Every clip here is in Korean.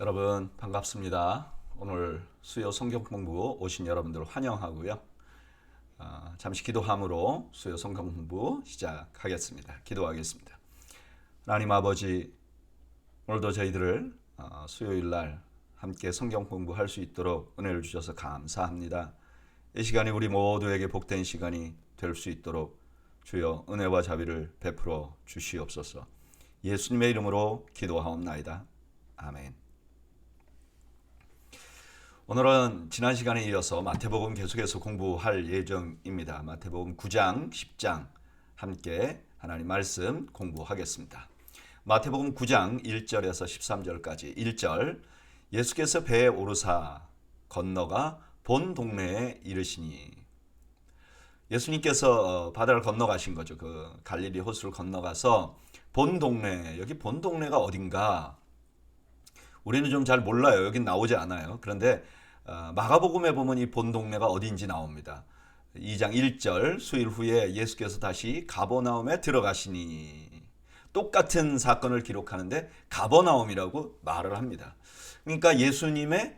여러분 반갑습니다. 오늘 수요 성경 공부 오신 여러분들 환영하고요. 잠시 기도함으로 수요 성경 공부 시작하겠습니다. 기도하겠습니다. 하나님 아버지, 오늘도 저희들을 수요일 날 함께 성경 공부할 수 있도록 은혜를 주셔서 감사합니다. 이 시간이 우리 모두에게 복된 시간이 될 수 있도록 주여 은혜와 자비를 베풀어 주시옵소서. 예수님의 이름으로 기도하옵나이다. 아멘. 오늘은 지난 시간에 이어서 마태복음 계속해서 공부할 예정입니다. 마태복음 9장, 10장 함께 하나님 말씀 공부하겠습니다. 마태복음 9장 1절에서 13절까지 1절, 예수께서 배에 오르사 건너가 본 동네에 이르시니. 예수님께서 바다를 건너가신 거죠. 그 갈릴리 호수를 건너가서 본 동네, 여기 본 동네가 어딘가 우리는 좀 잘 몰라요. 여긴 나오지 않아요. 그런데 마가복음에 보면 이 본 동네가 어딘지 나옵니다. 2장 1절, 수일 후에 예수께서 다시 가버나움에 들어가시니. 똑같은 사건을 기록하는데 가버나움이라고 말을 합니다. 그러니까 예수님의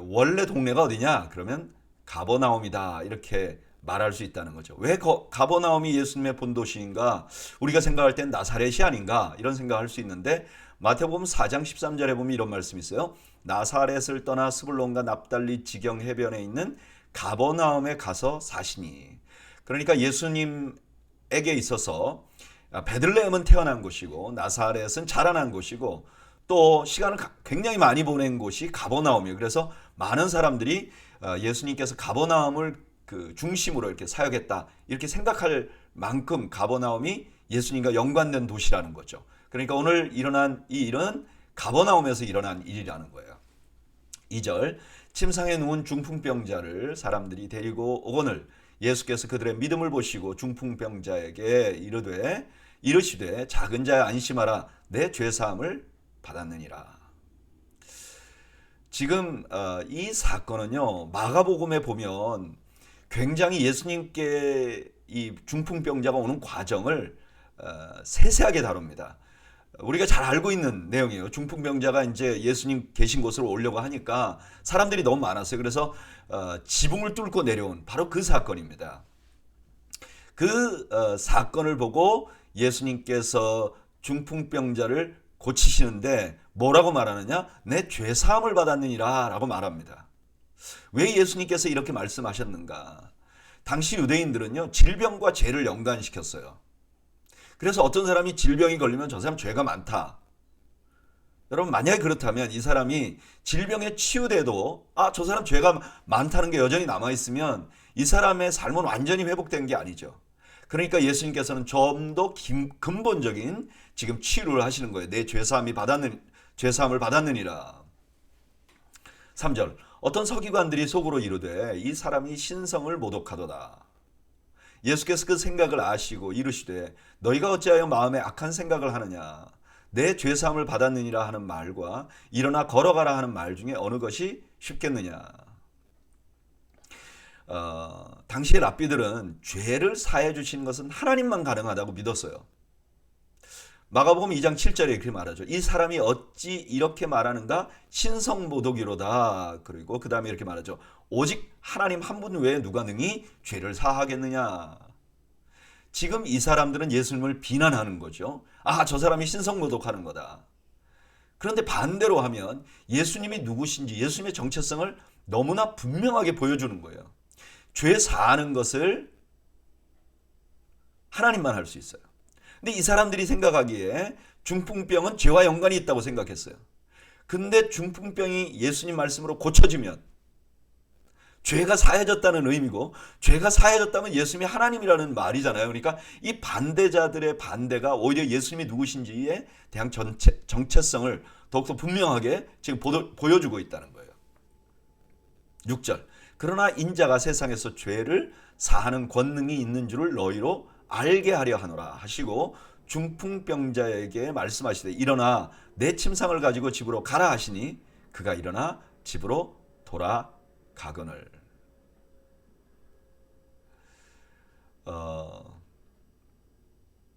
원래 동네가 어디냐? 그러면 가버나움이다, 이렇게 말할 수 있다는 거죠. 왜 가버나움이 예수님의 본도시인가? 우리가 생각할 땐 나사렛이 아닌가? 이런 생각할 수 있는데 마태복음 4장 13절에 보면 이런 말씀이 있어요. 나사렛을 떠나 스불론과 납달리 지경 해변에 있는 가버나움에 가서 사시니. 그러니까 예수님에게 있어서 베들레헴은 태어난 곳이고 나사렛은 자라난 곳이고 또 시간을 굉장히 많이 보낸 곳이 가버나움이에요. 그래서 많은 사람들이 예수님께서 가버나움을 그 중심으로 이렇게 사역했다, 이렇게 생각할 만큼 가버나움이 예수님과 연관된 도시라는 거죠. 그러니까 오늘 일어난 이 일은 가버나움에서 일어난 일이라는 거예요. 2절, 침상에 누운 중풍병자를 사람들이 데리고 오거늘 예수께서 그들의 믿음을 보시고 중풍병자에게 이르시되 작은 자야 안심하라, 내 죄사함을 받았느니라. 지금 이 사건은요, 마가복음에 보면 굉장히 예수님께 이 중풍병자가 오는 과정을 세세하게 다룹니다. 우리가 잘 알고 있는 내용이에요. 중풍병자가 이제 예수님 계신 곳으로 오려고 하니까 사람들이 너무 많았어요. 그래서 지붕을 뚫고 내려온 바로 그 사건입니다. 그 사건을 보고 예수님께서 중풍병자를 고치시는데 뭐라고 말하느냐? 내 죄사함을 받았느니라 라고 말합니다. 왜 예수님께서 이렇게 말씀하셨는가? 당시 유대인들은요, 질병과 죄를 연관시켰어요. 그래서 어떤 사람이 질병이 걸리면 저 사람 죄가 많다. 여러분, 만약에 그렇다면 이 사람이 질병에 치유돼도 저 사람 죄가 많다는 게 여전히 남아있으면 이 사람의 삶은 완전히 회복된 게 아니죠. 그러니까 예수님께서는 좀 더 근본적인 지금 치유를 하시는 거예요. 내 죄사함을 받았느니라. 3절, 어떤 서기관들이 속으로 이르되 이 사람이 신성을 모독하도다. 예수께서 그 생각을 아시고 이르시되 너희가 어찌하여 마음에 악한 생각을 하느냐? 내 죄사함을 받았느니라 하는 말과 일어나 걸어가라 하는 말 중에 어느 것이 쉽겠느냐? 당시의 랍비들은 죄를 사해 주시는 것은 하나님만 가능하다고 믿었어요. 마가복음 2장 7절에 이렇게 말하죠. 이 사람이 어찌 이렇게 말하는가? 신성모독이로다. 그리고 그 다음에 이렇게 말하죠. 오직 하나님 한 분 외에 누가 능히 죄를 사하겠느냐. 지금 이 사람들은 예수님을 비난하는 거죠. 저 사람이 신성모독하는 거다. 그런데 반대로 하면 예수님이 누구신지, 예수님의 정체성을 너무나 분명하게 보여주는 거예요. 죄 사하는 것을 하나님만 할 수 있어요. 근데 이 사람들이 생각하기에 중풍병은 죄와 연관이 있다고 생각했어요. 근데 중풍병이 예수님 말씀으로 고쳐지면 죄가 사해졌다는 의미고, 죄가 사해졌다면 예수님이 하나님이라는 말이잖아요. 그러니까 이 반대자들의 반대가 오히려 예수님이 누구신지에 대한 정체성을 더욱더 분명하게 지금 보여주고 있다는 거예요. 6절, 그러나 인자가 세상에서 죄를 사하는 권능이 있는 줄을 너희로 알게 하려 하노라 하시고 중풍병자에게 말씀하시되 일어나 내 침상을 가지고 집으로 가라 하시니 그가 일어나 집으로 돌아가거늘.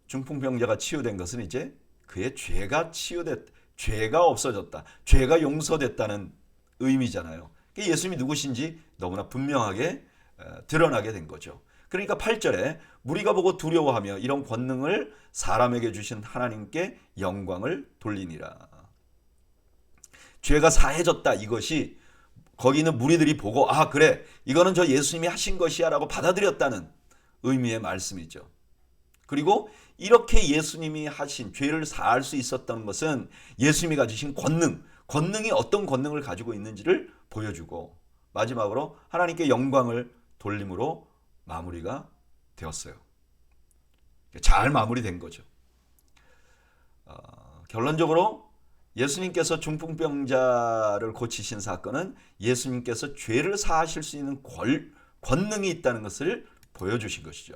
중풍병자가 치유된 것은 이제 그의 죄가 죄가 없어졌다. 죄가 용서됐다는 의미잖아요. 예수님이 누구신지 너무나 분명하게 드러나게 된 거죠. 그러니까 8절에 무리가 보고 두려워하며 이런 권능을 사람에게 주신 하나님께 영광을 돌리니라. 죄가 사해졌다, 이것이 거기 있는 무리들이 보고 아 그래 이거는 저 예수님이 하신 것이야 라고 받아들였다는 의미의 말씀이죠. 그리고 이렇게 예수님이 하신 죄를 사할 수 있었던 것은 예수님이 가지신 권능이 어떤 권능을 가지고 있는지를 보여주고 마지막으로 하나님께 영광을 돌림으로 마무리가 되었어요. 잘 마무리된 거죠. 결론적으로 예수님께서 중풍병자를 고치신 사건은 예수님께서 죄를 사하실 수 있는 권능이 있다는 것을 보여주신 것이죠.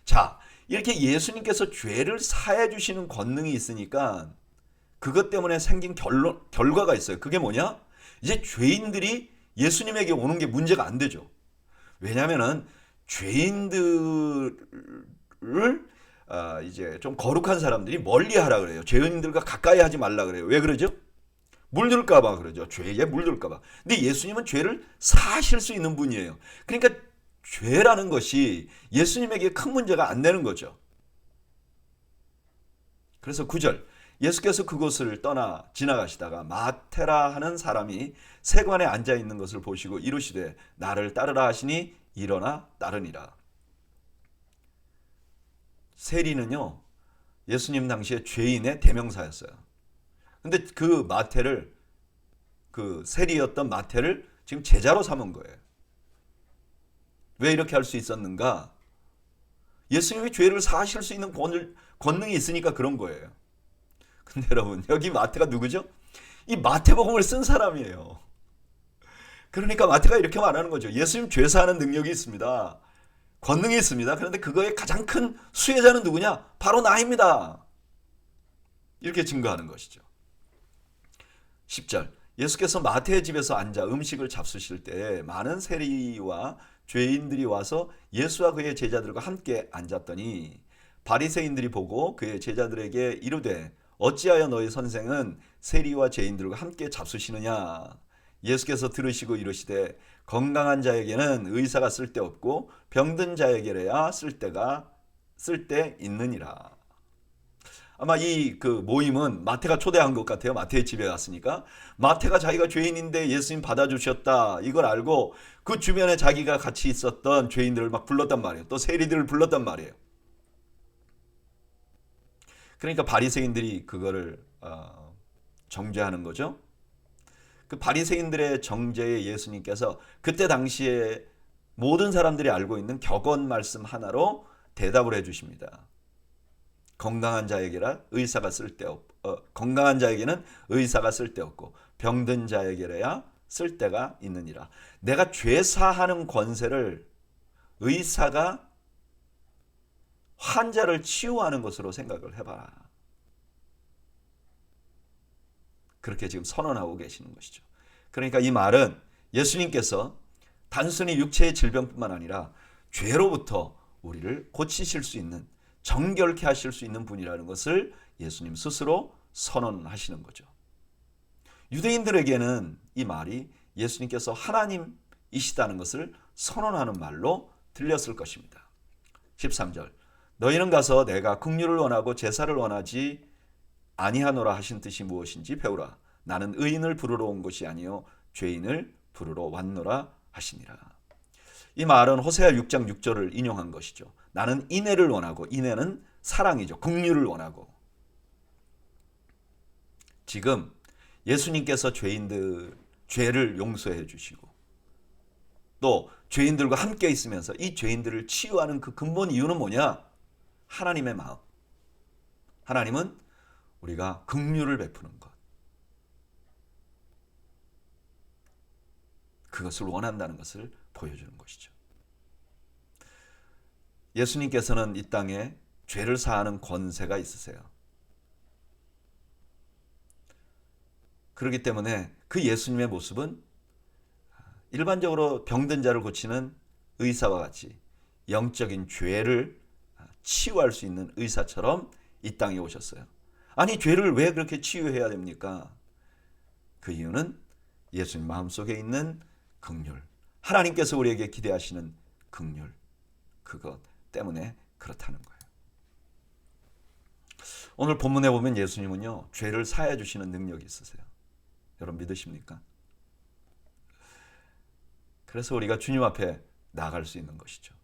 자, 이렇게 예수님께서 죄를 사해 주시는 권능이 있으니까 그것 때문에 생긴 결과가 있어요. 그게 뭐냐? 이제 죄인들이 예수님에게 오는 게 문제가 안 되죠. 왜냐하면은 죄인들을 이제 좀 거룩한 사람들이 멀리 하라 그래요. 죄인들과 가까이 하지 말라 그래요. 왜 그러죠? 물들까봐 그러죠. 죄에 물들까봐. 근데 예수님은 죄를 사하실 수 있는 분이에요. 그러니까 죄라는 것이 예수님에게 큰 문제가 안 되는 거죠. 그래서 9절 예수께서 그곳을 떠나 지나가시다가 마테라 하는 사람이 세관에 앉아 있는 것을 보시고 이르시되 나를 따르라 하시니 일어나 따르니라. 세리는요 예수님 당시에 죄인의 대명사였어요. 근데 그 마태를 그 세리였던 마태를 지금 제자로 삼은 거예요. 왜 이렇게 할 수 있었는가? 예수님이 죄를 사하실 수 있는 권능이 있으니까 그런 거예요. 근데 여러분 여기 마태가 누구죠? 이 마태복음을 쓴 사람이에요. 그러니까 마태가 이렇게 말하는 거죠. 예수님 죄 사하는 능력이 있습니다. 권능이 있습니다. 그런데 그거의 가장 큰 수혜자는 누구냐? 바로 나입니다. 이렇게 증거하는 것이죠. 10절 예수께서 마태의 집에서 앉아 음식을 잡수실 때 많은 세리와 죄인들이 와서 예수와 그의 제자들과 함께 앉았더니 바리새인들이 보고 그의 제자들에게 이르되 어찌하여 너희 선생은 세리와 죄인들과 함께 잡수시느냐? 예수께서 들으시고 이르시되 건강한 자에게는 의사가 쓸데없고 병든 자에게야 쓸데 있느니라. 아마 이 그 모임은 마태가 초대한 것 같아요. 마태의 집에 갔으니까 마태가 자기가 죄인인데 예수님 받아주셨다 이걸 알고 그 주변에 자기가 같이 있었던 죄인들을 막 불렀단 말이에요. 또 세리들을 불렀단 말이에요. 그러니까 바리새인들이 그거를 정죄하는 거죠. 그 바리새인들의 정죄에 예수님께서 그때 당시에 모든 사람들이 알고 있는 격언 말씀 하나로 대답을 해주십니다. 건강한 자에게는 의사가 쓸데없고 병든 자에게야 쓸데가 있느니라. 내가 죄 사하는 권세를 의사가 환자를 치유하는 것으로 생각을 해봐라. 그렇게 지금 선언하고 계시는 것이죠. 그러니까 이 말은 예수님께서 단순히 육체의 질병뿐만 아니라 죄로부터 우리를 고치실 수 있는 정결케 하실 수 있는 분이라는 것을 예수님 스스로 선언하시는 거죠. 유대인들에게는 이 말이 예수님께서 하나님이시다는 것을 선언하는 말로 들렸을 것입니다. 13절 너희는 가서 내가 긍휼을 원하고 제사를 원하지 아니하노라 하신 뜻이 무엇인지 배우라. 나는 의인을 부르러 온 것이 아니요 죄인을 부르러 왔노라 하시니라. 이 말은 호세아 6장 6절을 인용한 것이죠. 나는 인애를 원하고, 인애는 사랑이죠. 긍휼을 원하고. 지금 예수님께서 죄인들 죄를 용서해 주시고 또 죄인들과 함께 있으면서 이 죄인들을 치유하는 그 근본 이유는 뭐냐? 하나님의 마음. 하나님은 우리가 긍휼을 베푸는 것. 그것을 원한다는 것을 보여주는 것이죠. 예수님께서는 이 땅에 죄를 사하는 권세가 있으세요. 그렇기 때문에 그 예수님의 모습은 일반적으로 병든 자를 고치는 의사와 같이 영적인 죄를 치유할 수 있는 의사처럼 이 땅에 오셨어요. 아니 죄를 왜 그렇게 치유해야 됩니까? 그 이유는 예수님 마음속에 있는 긍휼, 하나님께서 우리에게 기대하시는 긍휼, 그것 때문에 그렇다는 거예요. 오늘 본문에 보면 예수님은요, 죄를 사해 주시는 능력이 있으세요. 여러분 믿으십니까? 그래서 우리가 주님 앞에 나아갈 수 있는 것이죠.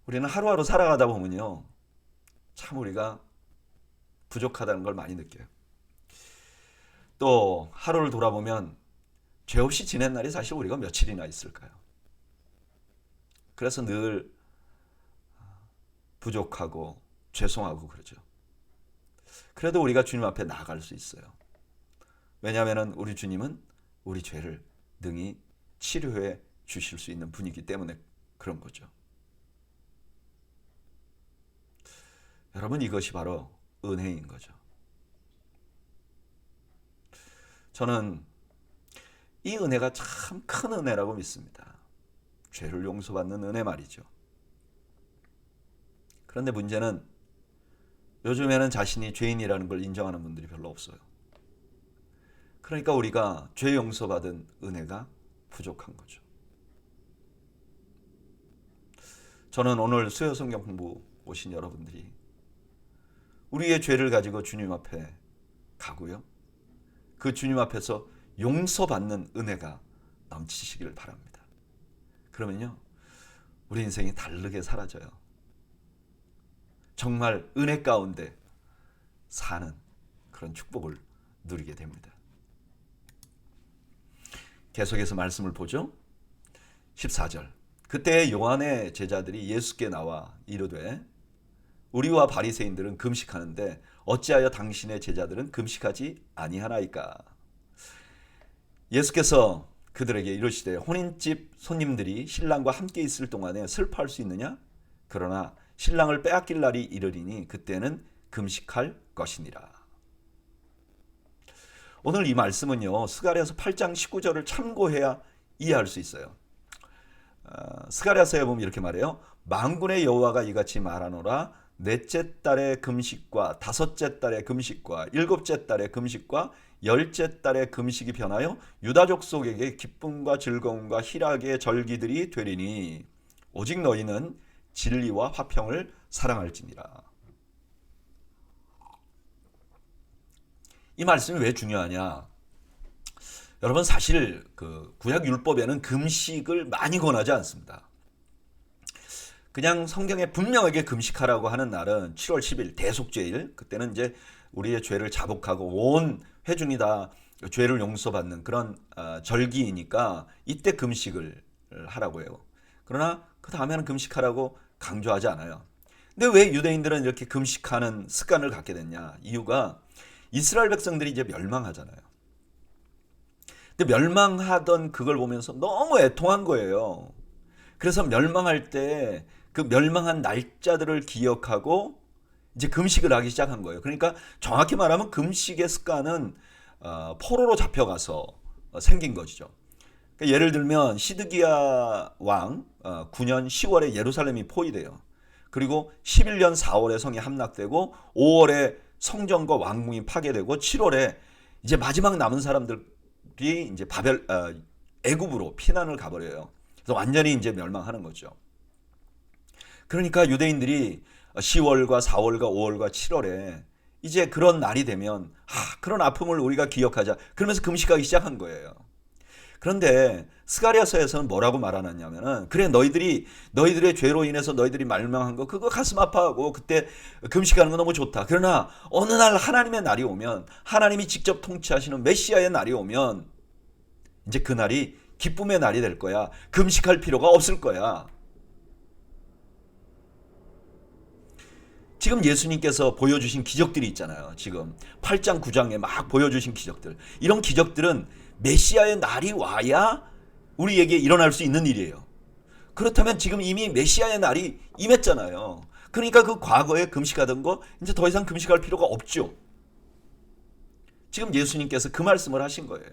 우리는 하루하루 살아가다 보면요, 참 우리가 부족하다는 걸 많이 느껴요. 또 하루를 돌아보면 죄 없이 지낸 날이 사실 우리가 며칠이나 있을까요? 그래서 늘 부족하고 죄송하고 그러죠. 그래도 우리가 주님 앞에 나아갈 수 있어요. 왜냐하면 우리 주님은 우리 죄를 능히 치료해 주실 수 있는 분이기 때문에 그런 거죠. 여러분, 이것이 바로 은혜인 거죠. 저는 이 은혜가 참 큰 은혜라고 믿습니다. 죄를 용서받는 은혜 말이죠. 그런데 문제는 요즘에는 자신이 죄인이라는 걸 인정하는 분들이 별로 없어요. 그러니까 우리가 죄 용서받은 은혜가 부족한 거죠. 저는 오늘 수요 성경 공부 오신 여러분들이 우리의 죄를 가지고 주님 앞에 가고요, 그 주님 앞에서 용서받는 은혜가 넘치시기를 바랍니다. 그러면요, 우리 인생이 다르게 사라져요. 정말 은혜 가운데 사는 그런 축복을 누리게 됩니다. 계속해서 말씀을 보죠. 14절. 그때 요한의 제자들이 예수께 나와 이르되 우리와 바리새인들은 금식하는데 어찌하여 당신의 제자들은 금식하지 아니하나이까? 예수께서 그들에게 이르시되 혼인집 손님들이 신랑과 함께 있을 동안에 슬퍼할 수 있느냐? 그러나 신랑을 빼앗길 날이 이르리니 그때는 금식할 것이니라. 오늘 이 말씀은요, 스가랴서 8장 19절을 참고해야 이해할 수 있어요. 스가랴서에 보면 이렇게 말해요. 만군의 여호와가 이같이 말하노라. 넷째 달의 금식과 다섯째 달의 금식과 일곱째 달의 금식과 열째 달의 금식이 변하여 유다 족속에게 기쁨과 즐거움과 희락의 절기들이 되리니 오직 너희는 진리와 화평을 사랑할지니라. 이 말씀이 왜 중요하냐? 여러분, 사실 그 구약 율법에는 금식을 많이 권하지 않습니다. 그냥 성경에 분명하게 금식하라고 하는 날은 7월 10일 대속죄일, 그때는 이제 우리의 죄를 자복하고 온 회중이 다 죄를 용서받는 그런 절기이니까 이때 금식을 하라고 해요. 그러나 그 다음에는 금식하라고 강조하지 않아요. 근데 왜 유대인들은 이렇게 금식하는 습관을 갖게 됐냐? 이유가 이스라엘 백성들이 이제 멸망하잖아요. 근데 멸망하던 그걸 보면서 너무 애통한 거예요. 그래서 멸망할 때 그 멸망한 날짜들을 기억하고 이제 금식을 하기 시작한 거예요. 그러니까 정확히 말하면 금식의 습관은 포로로 잡혀가서 생긴 것이죠. 그러니까 예를 들면 시드기야 왕 9년 10월에 예루살렘이 포위돼요. 그리고 11년 4월에 성이 함락되고 5월에 성전과 왕궁이 파괴되고 7월에 이제 마지막 남은 사람들이 이제 애굽으로 피난을 가버려요. 그래서 완전히 이제 멸망하는 거죠. 그러니까 유대인들이 10월과 4월과 5월과 7월에 이제 그런 날이 되면 그런 아픔을 우리가 기억하자, 그러면서 금식하기 시작한 거예요. 그런데 스가랴서에서는 뭐라고 말하느냐면은 그래, 너희들의 죄로 인해서 너희들이 멸망한 거 그거 가슴 아파하고 그때 금식하는 거 너무 좋다. 그러나 어느 날 하나님의 날이 오면, 하나님이 직접 통치하시는 메시아의 날이 오면 이제 그 날이 기쁨의 날이 될 거야. 금식할 필요가 없을 거야. 지금 예수님께서 보여주신 기적들이 있잖아요. 지금 8장 9장에 막 보여주신 기적들, 이런 기적들은 메시아의 날이 와야 우리에게 일어날 수 있는 일이에요. 그렇다면 지금 이미 메시아의 날이 임했잖아요. 그러니까 그 과거에 금식하던 거 이제 더 이상 금식할 필요가 없죠. 지금 예수님께서 그 말씀을 하신 거예요.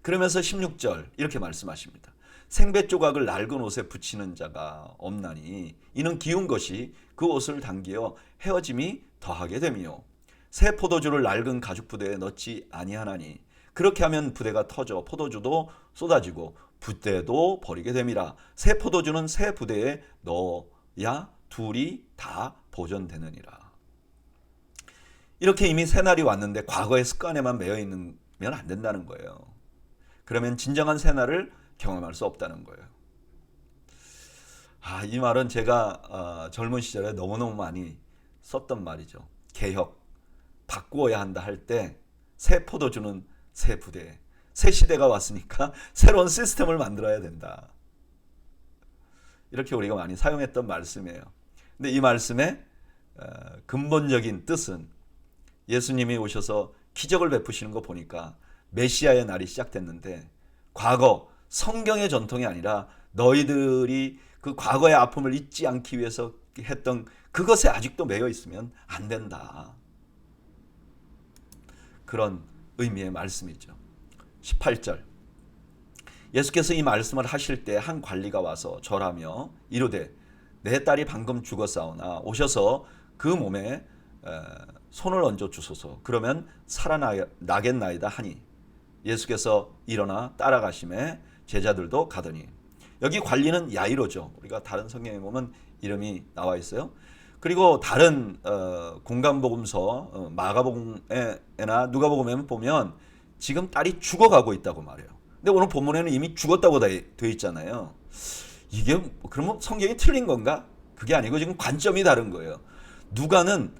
그러면서 16절 이렇게 말씀하십니다. 생배 조각을 낡은 옷에 붙이는 자가 없나니 이는 기운 것이 그 옷을 당기어 헤어짐이 더하게 됨이요 새 포도주를 낡은 가죽 부대에 넣지 아니하나니 그렇게 하면 부대가 터져 포도주도 쏟아지고 부대도 버리게 됨이라. 새 포도주는 새 부대에 넣어야 둘이 다 보존되느니라. 이렇게 이미 새날이 왔는데 과거의 습관에만 매여 있으면 안 된다는 거예요. 그러면 진정한 새날을 경험할 수 없다는 거예요. 이 말은 제가 젊은 시절에 너무너무 많이 썼던 말이죠. 개혁, 바꾸어야 한다 할 때 새 포도주는 새 부대, 새 시대가 왔으니까 새로운 시스템을 만들어야 된다. 이렇게 우리가 많이 사용했던 말씀이에요. 근데 이 말씀의 근본적인 뜻은 예수님이 오셔서 기적을 베푸시는 거 보니까 메시아의 날이 시작됐는데 과거 성경의 전통이 아니라 너희들이 그 과거의 아픔을 잊지 않기 위해서 했던 그것에 아직도 매여 있으면 안 된다. 그런 의미의 말씀이죠. 18절 예수께서 이 말씀을 하실 때 한 관리가 와서 절하며 이르되 내 딸이 방금 죽었사오나 오셔서 그 몸에 손을 얹어 주소서. 그러면 살아나겠나이다 하니 예수께서 일어나 따라가심에 제자들도 가더니. 여기 관리는 야이로죠. 우리가 다른 성경에 보면 이름이 나와 있어요. 그리고 다른 공간복음서 마가복음이나 누가복음에 보면 지금 딸이 죽어가고 있다고 말해요. 근데 오늘 본문에는 이미 죽었다고 되어 있잖아요. 이게 그러면 성경이 틀린 건가? 그게 아니고 지금 관점이 다른 거예요. 누가는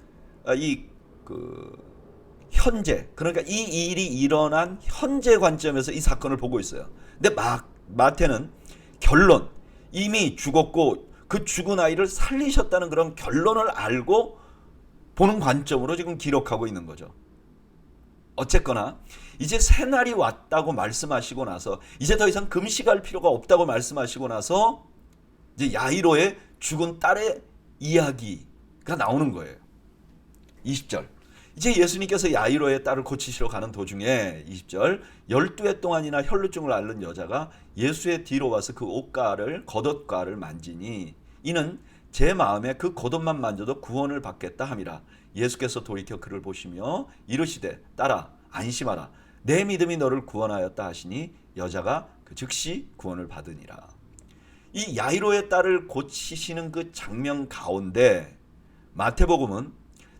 현재, 그러니까 이 일이 일어난 현재 관점에서 이 사건을 보고 있어요. 근데 마태는 결론, 이미 죽었고 그 죽은 아이를 살리셨다는 그런 결론을 알고 보는 관점으로 지금 기록하고 있는 거죠. 어쨌거나 이제 새날이 왔다고 말씀하시고 나서 이제 더 이상 금식할 필요가 없다고 말씀하시고 나서 이제 야이로의 죽은 딸의 이야기가 나오는 거예요. 20절 이제 예수님께서 야이로의 딸을 고치시러 가는 도중에 20절 12해 동안이나 혈루증을 앓는 여자가 예수의 뒤로 와서 그 겉옷가를 만지니 이는 제 마음에 그 겉옷만 만져도 구원을 받겠다 함이라. 예수께서 돌이켜 그를 보시며 이르시되 딸아 안심하라 내 믿음이 너를 구원하였다 하시니 여자가 즉시 구원을 받으니라. 이 야이로의 딸을 고치시는 그 장면 가운데 마태복음은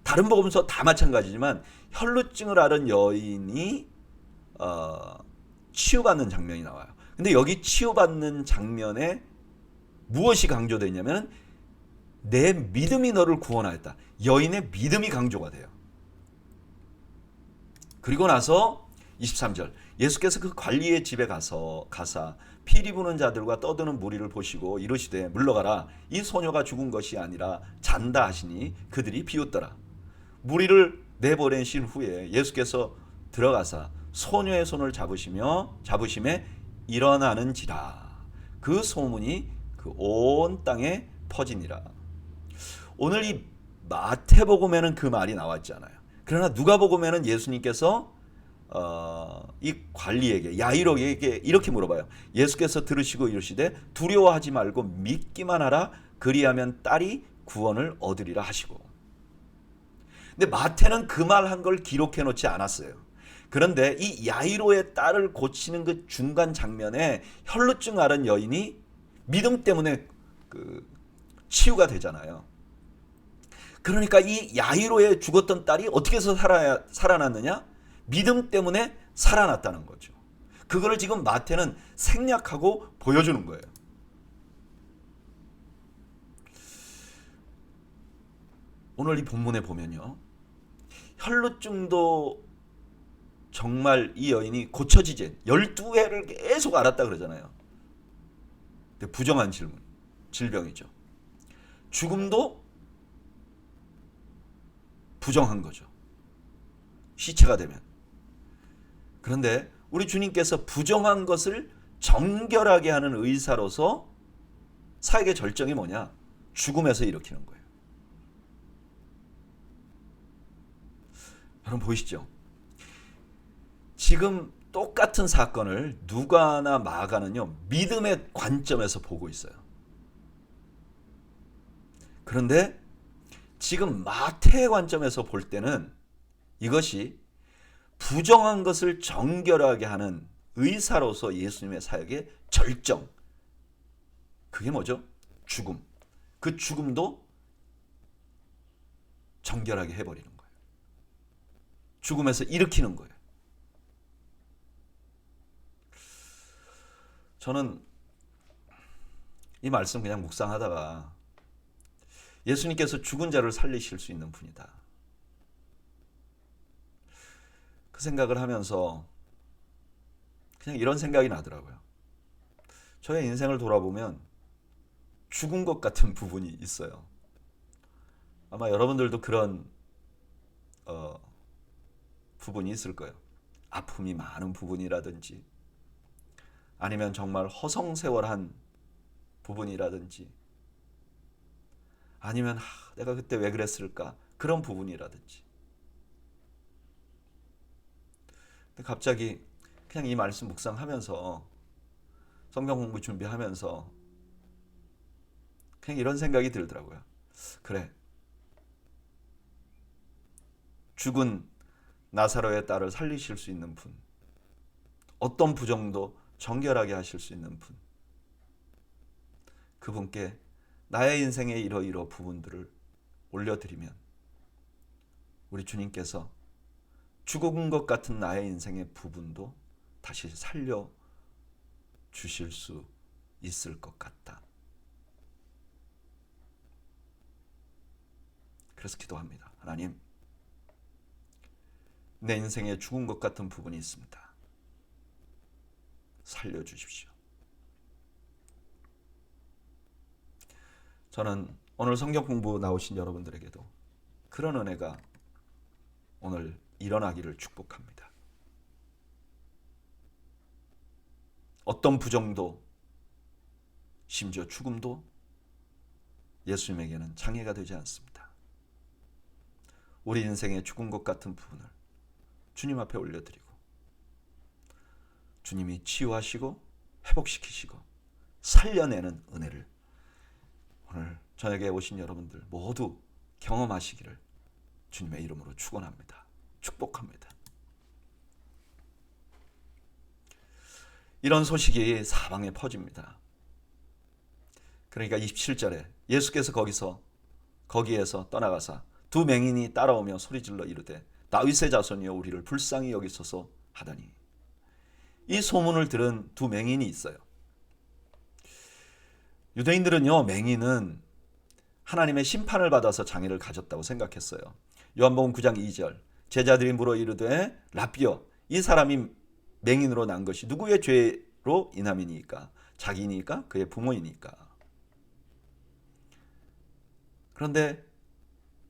다른 복음서 다 마찬가지지만 혈루증을 앓은 여인이 치유받는 장면이 나와요. 근데 여기 치유받는 장면에 무엇이 강조되냐면 내 믿음이 너를 구원하였다. 여인의 믿음이 강조가 돼요. 그리고 나서 23절 예수께서 그 관리의 집에 가사 피리 부는 자들과 떠드는 무리를 보시고 이르시되 물러가라 이 소녀가 죽은 것이 아니라 잔다 하시니 그들이 비웃더라. 무리를 내보내신 후에 예수께서 들어가사 소녀의 손을 잡으심에 일어나는지라. 그 소문이 그 온 땅에 퍼지니라. 오늘 이 마태복음에는 그 말이 나왔잖아요. 그러나 누가복음에는 예수님께서 이 관리에게 야이로에게 이렇게 물어봐요. 예수께서 들으시고 이르시되 두려워하지 말고 믿기만 하라 그리하면 딸이 구원을 얻으리라 하시고. 근데 마태는 그 말 한 걸 기록해 놓지 않았어요. 그런데 이 야이로의 딸을 고치는 그 중간 장면에 혈루증 앓은 여인이 믿음 때문에 치유가 되잖아요. 그러니까 이 야이로의 죽었던 딸이 어떻게 해서 살아났느냐? 믿음 때문에 살아났다는 거죠. 그거를 지금 마태는 생략하고 보여주는 거예요. 오늘 이 본문에 보면요. 혈루증도 정말 이 여인이 고쳐지지 12회를 계속 앓았다 그러잖아요. 근데 부정한 질병이죠. 죽음도 부정한 거죠. 시체가 되면. 그런데 우리 주님께서 부정한 것을 정결하게 하는 의사로서 사역의 절정이 뭐냐? 죽음에서 일으키는 거예요. 여러분 보이시죠? 지금 똑같은 사건을 누가나 마가는요 믿음의 관점에서 보고 있어요. 그런데 지금 마태의 관점에서 볼 때는 이것이 부정한 것을 정결하게 하는 의사로서 예수님의 사역의 절정. 그게 뭐죠? 죽음. 그 죽음도 정결하게 해버리는 거예요. 죽음에서 일으키는 거예요. 저는 이 말씀 그냥 묵상하다가 예수님께서 죽은 자를 살리실 수 있는 분이다. 그 생각을 하면서 그냥 이런 생각이 나더라고요. 저의 인생을 돌아보면 죽은 것 같은 부분이 있어요. 아마 여러분들도 그런 부분이 있을 거예요. 아픔이 많은 부분이라든지 아니면 정말 허송세월한 부분이라든지 아니면 내가 그때 왜 그랬을까 그런 부분이라든지. 근데 갑자기 그냥 이 말씀 묵상하면서 성경 공부 준비하면서 그냥 이런 생각이 들더라고요. 그래, 죽은 나사로의 딸을 살리실 수 있는 분, 어떤 부정도 정결하게 하실 수 있는 분, 그분께 나의 인생의 이러이러 부분들을 올려드리면 우리 주님께서 죽은 것 같은 나의 인생의 부분도 다시 살려 주실 수 있을 것 같다. 그래서 기도합니다. 하나님, 내 인생에 죽은 것 같은 부분이 있습니다. 살려주십시오. 저는 오늘 성경 공부 나오신 여러분들에게도 그런 은혜가 오늘 일어나기를 축복합니다. 어떤 부정도 심지어 죽음도 예수님에게는 장애가 되지 않습니다. 우리 인생의 죽은 것 같은 부분을 주님 앞에 올려드리고 주님이 치유하시고 회복시키시고 살려내는 은혜를 오늘 저녁에 오신 여러분들 모두 경험하시기를 주님의 이름으로 축원합니다. 축복합니다. 이런 소식이 사방에 퍼집니다. 그러니까 27절에 예수께서 거기에서 떠나가사 두 맹인이 따라오며 소리질러 이르되 다윗의 자손이여 우리를 불쌍히 여기소서 하더니, 이 소문을 들은 두 맹인이 있어요. 유대인들은요, 맹인은 하나님의 심판을 받아서 장애를 가졌다고 생각했어요. 요한복음 9장 2절 제자들이 물어 이르되 라삐여, 이 사람이 맹인으로 난 것이 누구의 죄로 인함이니까? 자기니까? 그의 부모이니까? 그런데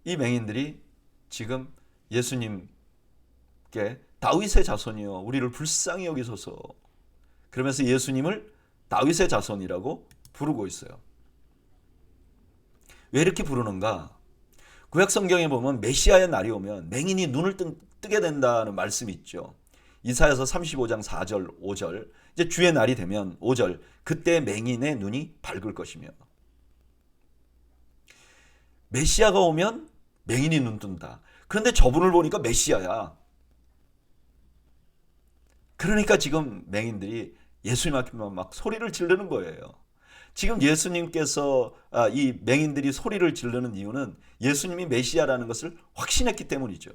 이 맹인들이 지금 예수님께 다윗의 자손이여 우리를 불쌍히 여기소서, 그러면서 예수님을 다윗의 자손이라고 부르고 있어요. 왜 이렇게 부르는가? 구약 성경에 보면 메시아의 날이 오면 맹인이 눈을 뜨게 된다는 말씀이 있죠. 이사야서 35장 4절 5절, 이제 주의 날이 되면 5절, 그때 맹인의 눈이 밝을 것이며, 메시아가 오면 맹인이 눈 뜬다. 그런데 저분을 보니까 메시아야. 그러니까 지금 맹인들이 예수님 앞에 막 소리를 지르는 거예요. 지금 예수님께서 이 맹인들이 소리를 지르는 이유는 예수님이 메시아라는 것을 확신했기 때문이죠.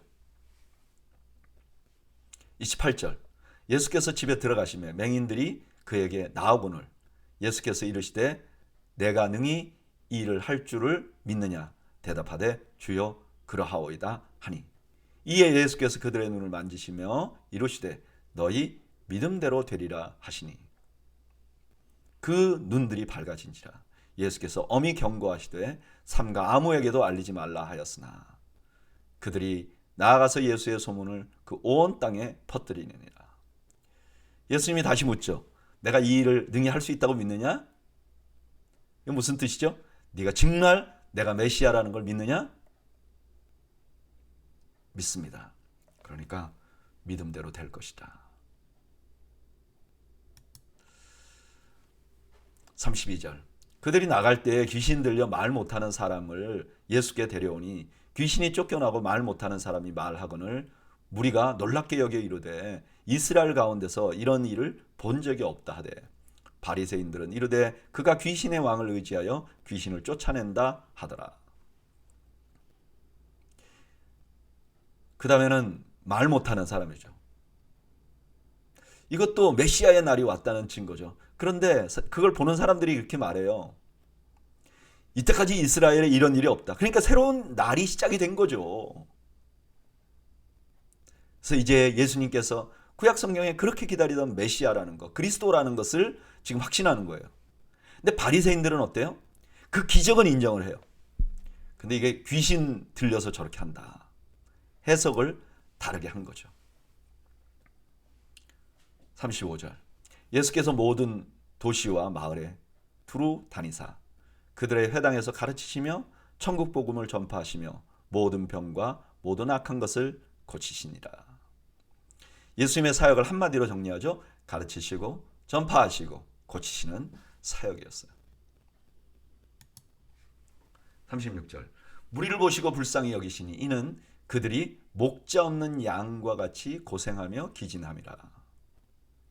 28절 예수께서 집에 들어가시며 맹인들이 그에게 나아오거늘 예수께서 이르시되 내가 능히 이 일을 할 줄을 믿느냐? 대답하되 주여 그러하오이다 하니, 이에 예수께서 그들의 눈을 만지시며 이르시되 너희 믿음대로 되리라 하시니 그 눈들이 밝아진지라. 예수께서 엄히 경고하시되 삼가 아무에게도 알리지 말라 하였으나 그들이 나아가서 예수의 소문을 그 온 땅에 퍼뜨리느니라. 예수님이 다시 묻죠. 내가 이 일을 능히 할 수 있다고 믿느냐? 이게 무슨 뜻이죠? 네가 정말 내가 메시아라는 걸 믿느냐? 믿습니다. 그러니까 믿음대로 될 것이다. 32절 그들이 나갈 때 귀신 들려 말 못하는 사람을 예수께 데려오니 귀신이 쫓겨나고 말 못하는 사람이 말하거늘 무리가 놀랍게 여겨 이르되 이스라엘 가운데서 이런 일을 본 적이 없다 하되 바리새인들은 이르되 그가 귀신의 왕을 의지하여 귀신을 쫓아낸다 하더라. 그 다음에는 말 못하는 사람이죠. 이것도 메시아의 날이 왔다는 증거죠. 그런데 그걸 보는 사람들이 이렇게 말해요. 이때까지 이스라엘에 이런 일이 없다. 그러니까 새로운 날이 시작이 된 거죠. 그래서 이제 예수님께서 구약 성경에 그렇게 기다리던 메시아라는 것, 그리스도라는 것을 지금 확신하는 거예요. 근데 바리새인들은 어때요? 그 기적은 인정을 해요. 근데 이게 귀신 들려서 저렇게 한다. 해석을 다르게 한 거죠. 35절. 예수께서 모든 도시와 마을에 두루 다니사 그들의 회당에서 가르치시며 천국 복음을 전파하시며 모든 병과 모든 악한 것을 고치시니라. 예수님의 사역을 한마디로 정리하죠. 가르치시고 전파하시고 고치시는 사역이었어요. 36절. 무리를 보시고 불쌍히 여기시니 이는 그들이 목자 없는 양과 같이 고생하며 기진함이라.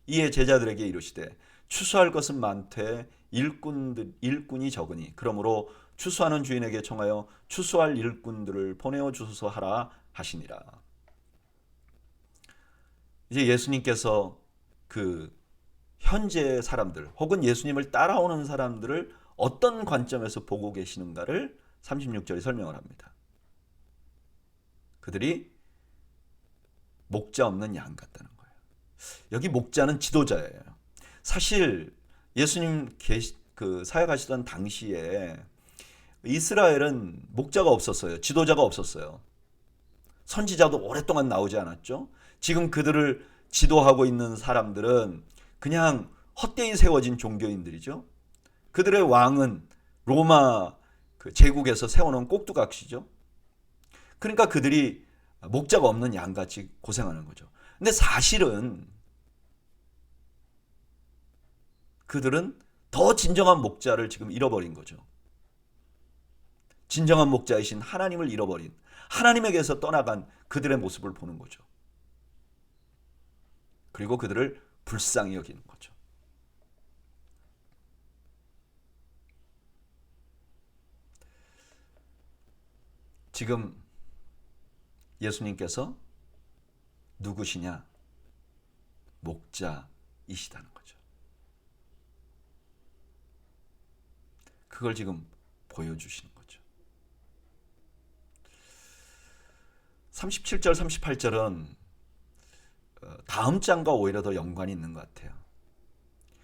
이에 제자들에게 이르시되 추수할 것은 많되 일꾼이 적으니 그러므로 추수하는 주인에게 청하여 추수할 일꾼들을 보내어 주소서 하라 하시니라. 이제 예수님께서 그 현재 사람들 혹은 예수님을 따라오는 사람들을 어떤 관점에서 보고 계시는가를 36절에 설명을 합니다. 그들이 목자 없는 양 같다는 거예요. 여기 목자는 지도자예요. 사실 예수님 사역하시던 당시에 이스라엘은 목자가 없었어요. 지도자가 없었어요. 선지자도 오랫동안 나오지 않았죠. 지금 그들을 지도하고 있는 사람들은 그냥 헛되이 세워진 종교인들이죠. 그들의 왕은 로마 제국에서 세워놓은 꼭두각시죠. 그러니까 그들이 목자가 없는 양같이 고생하는 거죠. 근데 사실은 그들은 더 진정한 목자를 지금 잃어버린 거죠. 진정한 목자이신 하나님을 잃어버린, 하나님에게서 떠나간 그들의 모습을 보는 거죠. 그리고 그들을 불쌍히 여기는 거죠. 지금 예수님께서 누구시냐? 목자이시다는 거죠. 그걸 지금 보여주시는 거죠. 37절, 38절은 다음 장과 오히려 더 연관이 있는 것 같아요.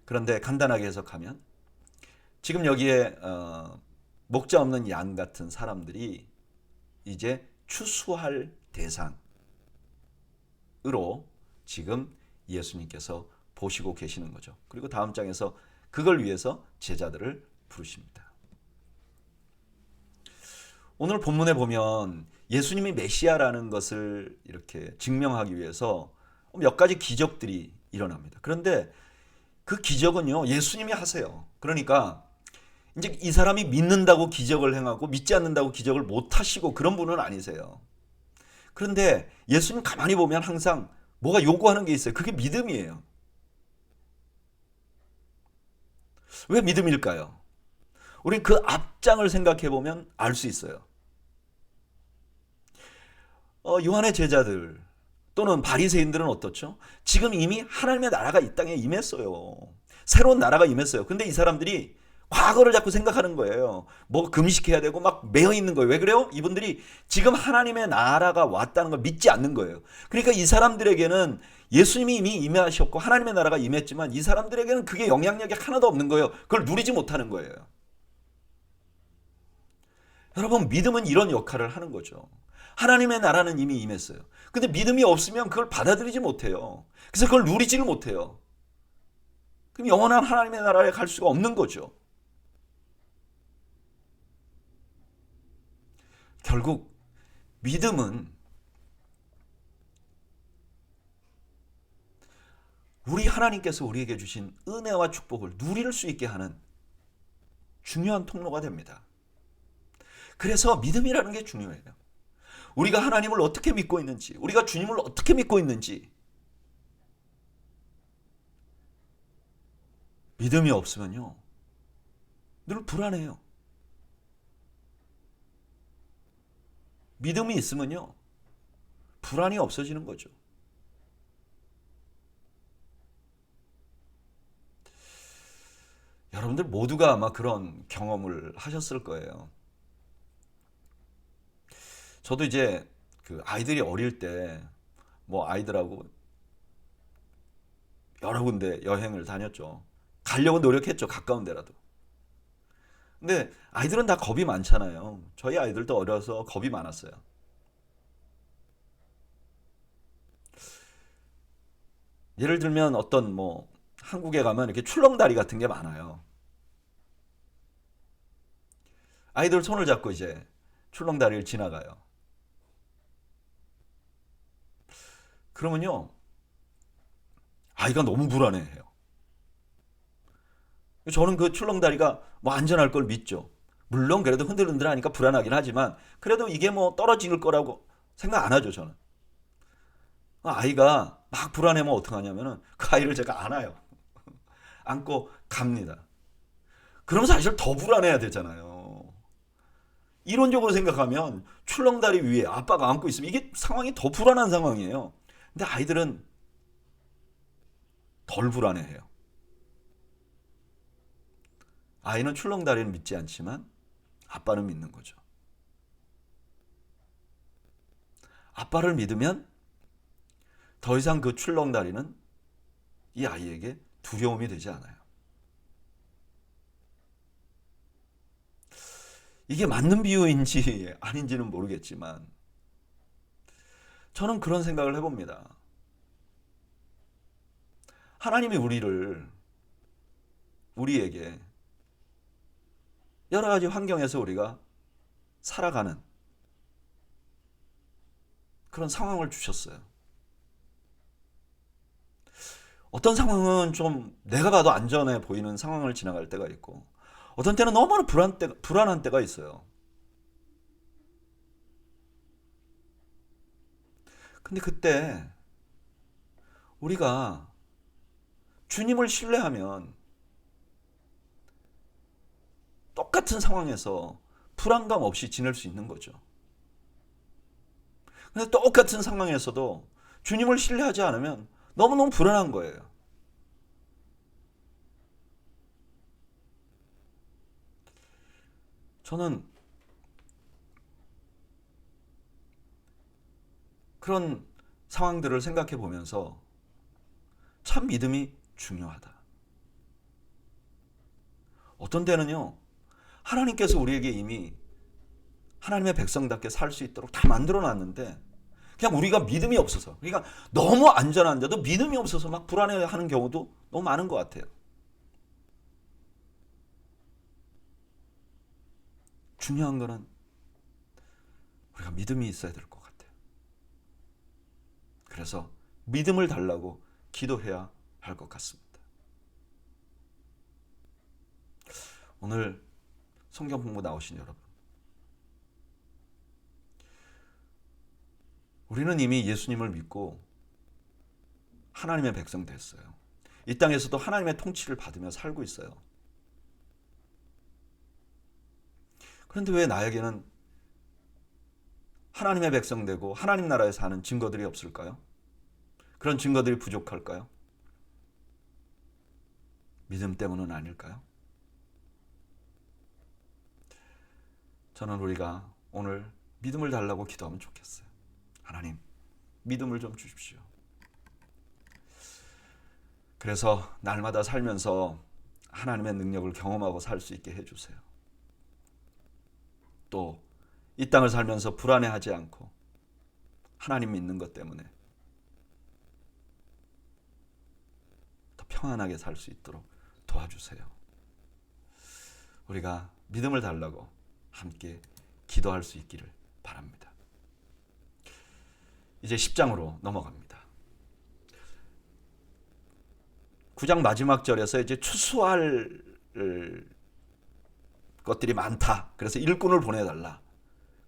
그런데 간단하게 해석하면 지금 여기에 목자 없는 양 같은 사람들이 이제 추수할 대상으로 지금 예수님께서 보시고 계시는 거죠. 그리고 다음 장에서 그걸 위해서 제자들을 부르십니다. 오늘 본문에 보면 예수님이 메시아라는 것을 이렇게 증명하기 위해서 몇 가지 기적들이 일어납니다. 그런데 그 기적은요, 예수님이 하세요. 그러니까 이제 이 사람이 믿는다고 기적을 행하고 믿지 않는다고 기적을 못 하시고 그런 분은 아니세요. 그런데 예수님 가만히 보면 항상 뭐가 요구하는 게 있어요. 그게 믿음이에요. 왜 믿음일까요? 우린 그 앞장을 생각해 보면 알 수 있어요. 요한의 제자들 또는 바리새인들은 어떻죠? 지금 이미 하나님의 나라가 이 땅에 임했어요. 새로운 나라가 임했어요. 근데 이 사람들이 과거를 자꾸 생각하는 거예요. 뭐 금식해야 되고 막 매여 있는 거예요. 왜 그래요? 이분들이 지금 하나님의 나라가 왔다는 걸 믿지 않는 거예요. 그러니까 이 사람들에게는 예수님이 이미 임하셨고 하나님의 나라가 임했지만 이 사람들에게는 그게 영향력이 하나도 없는 거예요. 그걸 누리지 못하는 거예요. 여러분, 믿음은 이런 역할을 하는 거죠. 하나님의 나라는 이미 임했어요. 근데 믿음이 없으면 그걸 받아들이지 못해요. 그래서 그걸 누리지를 못해요. 그럼 영원한 하나님의 나라에 갈 수가 없는 거죠. 결국 믿음은 우리 하나님께서 우리에게 주신 은혜와 축복을 누릴 수 있게 하는 중요한 통로가 됩니다. 그래서 믿음이라는 게 중요해요. 우리가 하나님을 어떻게 믿고 있는지, 우리가 주님을 어떻게 믿고 있는지, 믿음이 없으면요, 늘 불안해요. 믿음이 있으면요, 불안이 없어지는 거죠. 여러분들 모두가 아마 그런 경험을 하셨을 거예요. 저도 이제 그 아이들이 어릴 때 뭐 아이들하고 여러 군데 여행을 다녔죠. 가려고 노력했죠. 가까운 데라도. 근데 아이들은 다 겁이 많잖아요. 저희 아이들도 어려서 겁이 많았어요. 예를 들면 어떤 뭐 한국에 가면 이렇게 출렁다리 같은 게 많아요. 아이들 손을 잡고 이제 출렁다리를 지나가요. 그러면요, 아이가 너무 불안해해요. 저는 그 출렁다리가 뭐 안전할 걸 믿죠. 물론 그래도 흔들흔들하니까 불안하긴 하지만 그래도 이게 뭐 떨어질 거라고 생각 안 하죠, 저는. 아이가 막 불안해면 어떡하냐면은 그 아이를 제가 안아요. 안고 갑니다. 그럼 사실 더 불안해야 되잖아요. 이론적으로 생각하면 출렁다리 위에 아빠가 안고 있으면 이게 상황이 더 불안한 상황이에요. 근데 아이들은 덜 불안해해요. 아이는 출렁다리는 믿지 않지만 아빠는 믿는 거죠. 아빠를 믿으면 더 이상 그 출렁다리는 이 아이에게 두려움이 되지 않아요. 이게 맞는 비유인지 아닌지는 모르겠지만 저는 그런 생각을 해봅니다. 하나님이 우리에게 여러 가지 환경에서 우리가 살아가는 그런 상황을 주셨어요. 어떤 상황은 좀 내가 봐도 안전해 보이는 상황을 지나갈 때가 있고, 어떤 때는 너무나 불안한 때가 있어요. 근데 그때 우리가 주님을 신뢰하면 똑같은 상황에서 불안감 없이 지낼 수 있는 거죠. 근데 똑같은 상황에서도 주님을 신뢰하지 않으면 너무너무 불안한 거예요. 저는 그런 상황들을 생각해 보면서 참 믿음이 중요하다. 어떤 때는요, 하나님께서 우리에게 이미 하나님의 백성답게 살 수 있도록 다 만들어 놨는데 그냥 우리가 믿음이 없어서, 그러니까 너무 안전한데도 믿음이 없어서 막 불안해하는 경우도 너무 많은 것 같아요. 중요한 거는 우리가 믿음이 있어야 될 것 같아요. 그래서 믿음을 달라고 기도해야 할 것 같습니다. 오늘 성경 공부 나오신 여러분, 우리는 이미 예수님을 믿고 하나님의 백성 됐어요. 이 땅에서도 하나님의 통치를 받으며 살고 있어요. 그런데 왜 나에게는 하나님의 백성 되고 하나님 나라에 사는 증거들이 없을까요? 그런 증거들이 부족할까요? 믿음 때문은 아닐까요? 저는 우리가 오늘 믿음을 달라고 기도하면 좋겠어요. 하나님, 믿음을 좀 주십시오. 그래서 날마다 살면서 하나님의 능력을 경험하고 살 수 있게 해주세요. 또 이 땅을 살면서 불안해하지 않고 하나님 믿는 것 때문에 더 평안하게 살 수 있도록 도와주세요. 우리가 믿음을 달라고 함께 기도할 수 있기를 바랍니다. 이제 10장으로 넘어갑니다. 9장 마지막 절에서 이제 추수할 것들이 많다. 그래서 일꾼을 보내달라.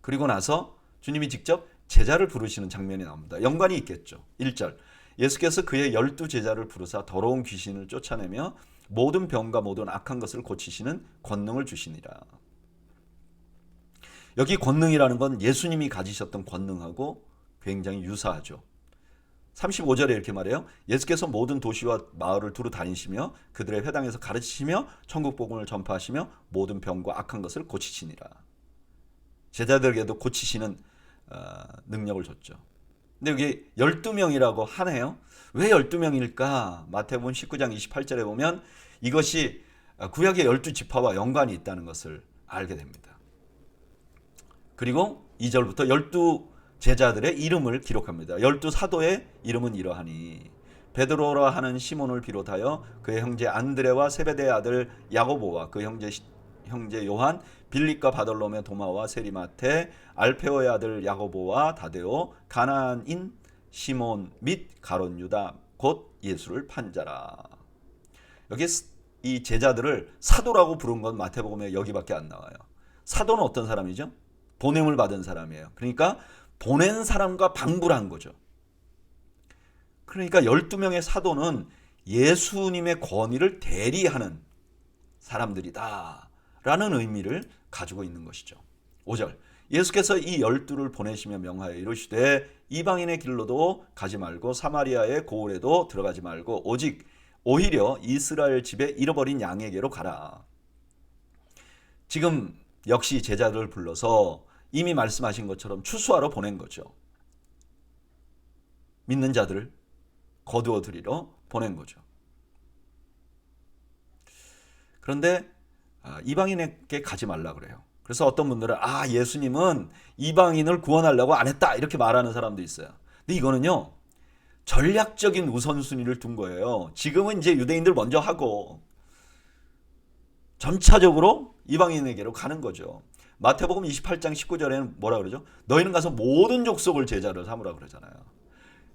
그리고 나서 주님이 직접 제자를 부르시는 장면이 나옵니다. 연관이 있겠죠. 1절 예수께서 그의 12제자를 부르사 더러운 귀신을 쫓아내며 모든 병과 모든 악한 것을 고치시는 권능을 주시니라. 여기 권능이라는 건 예수님이 가지셨던 권능하고 굉장히 유사하죠. 35절에 이렇게 말해요. 예수께서 모든 도시와 마을을 두루 다니시며 그들의 회당에서 가르치시며 천국 복음을 전파하시며 모든 병과 악한 것을 고치시니라. 제자들에게도 고치시는 능력을 줬죠. 근데 여기 12명이라고 하네요. 왜 12명일까? 마태복음 19장 28절에 보면 이것이 구약의 12지파와 연관이 있다는 것을 알게 됩니다. 그리고 2절부터 12제자들의 이름을 기록합니다. 12사도의 이름은 이러하니 베드로라 하는 시몬을 비롯하여 그의 형제 안드레와 세베대의 아들 야고보와 그 형제 요한, 빌립과 바돌로메, 도마와 세리마테, 알페오의 아들 야고보와 다데오, 가나안인 시몬 및 가롯 유다 곧 예수를 판 자라. 여기 이 제자들을 사도라고 부른 건 마태복음에 여기밖에 안 나와요. 사도는 어떤 사람이죠? 보냄을 받은 사람이에요. 그러니까 보낸 사람과 방불한 거죠. 그러니까 12명의 사도는 예수님의 권위를 대리하는 사람들이다 라는 의미를 가지고 있는 것이죠. 5절 예수께서 이 12를 보내시며 명하여 이르시되 이방인의 길로도 가지 말고 사마리아의 고을에도 들어가지 말고 오직 오히려 이스라엘 집에 잃어버린 양에게로 가라. 지금 역시 제자들을 불러서 이미 말씀하신 것처럼 추수하러 보낸 거죠. 믿는 자들을 거두어 들이러 보낸 거죠. 그런데 이방인에게 가지 말라 그래요. 그래서 어떤 분들은 예수님은 이방인을 구원하려고 안 했다 이렇게 말하는 사람도 있어요. 근데 이거는요 전략적인 우선순위를 둔 거예요. 지금은 이제 유대인들 먼저 하고 점차적으로 이방인에게로 가는 거죠. 마태복음 28장 19절에는 뭐라 그러죠? 너희는 가서 모든 족속을 제자로 삼으라 그러잖아요.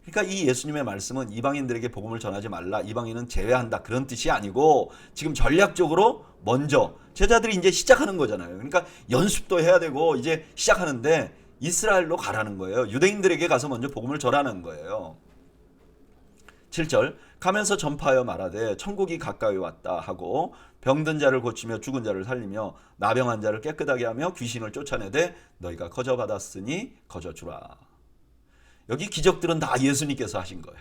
그러니까 이 예수님의 말씀은 이방인들에게 복음을 전하지 말라, 이방인은 제외한다 그런 뜻이 아니고 지금 전략적으로 먼저 제자들이 이제 시작하는 거잖아요. 그러니까 연습도 해야 되고 이제 시작하는데 이스라엘로 가라는 거예요. 유대인들에게 가서 먼저 복음을 전하는 거예요. 7절 가면서 전파하여 말하되 천국이 가까이 왔다 하고 병든 자를 고치며 죽은 자를 살리며 나병한 자를 깨끗하게 하며 귀신을 쫓아내되 너희가 거저 받았으니 거저 주라. 여기 기적들은 다 예수님께서 하신 거예요.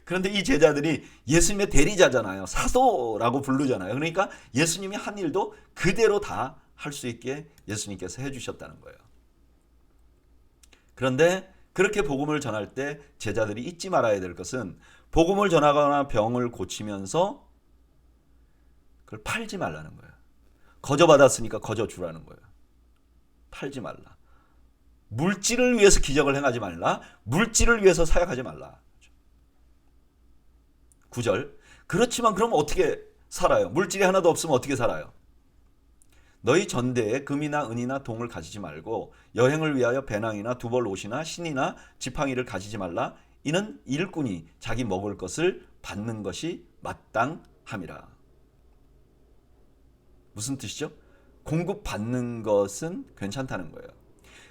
그런데 이 제자들이 예수님의 대리자잖아요. 사도라고 부르잖아요. 그러니까 예수님이 한 일도 그대로 다 할 수 있게 예수님께서 해주셨다는 거예요. 그런데 그렇게 복음을 전할 때 제자들이 잊지 말아야 될 것은 복음을 전하거나 병을 고치면서 그걸 팔지 말라는 거예요. 거저 받았으니까 거저 주라는 거예요. 팔지 말라. 물질을 위해서 기적을 행하지 말라. 물질을 위해서 사역하지 말라. 9절 그렇지만 그럼 어떻게 살아요? 물질이 하나도 없으면 어떻게 살아요? 너희 전대에 금이나 은이나 동을 가지지 말고 여행을 위하여 배낭이나 두벌 옷이나 신이나 지팡이를 가지지 말라. 이는 일꾼이 자기 먹을 것을 받는 것이 마땅함이라. 무슨 뜻이죠? 공급받는 것은 괜찮다는 거예요.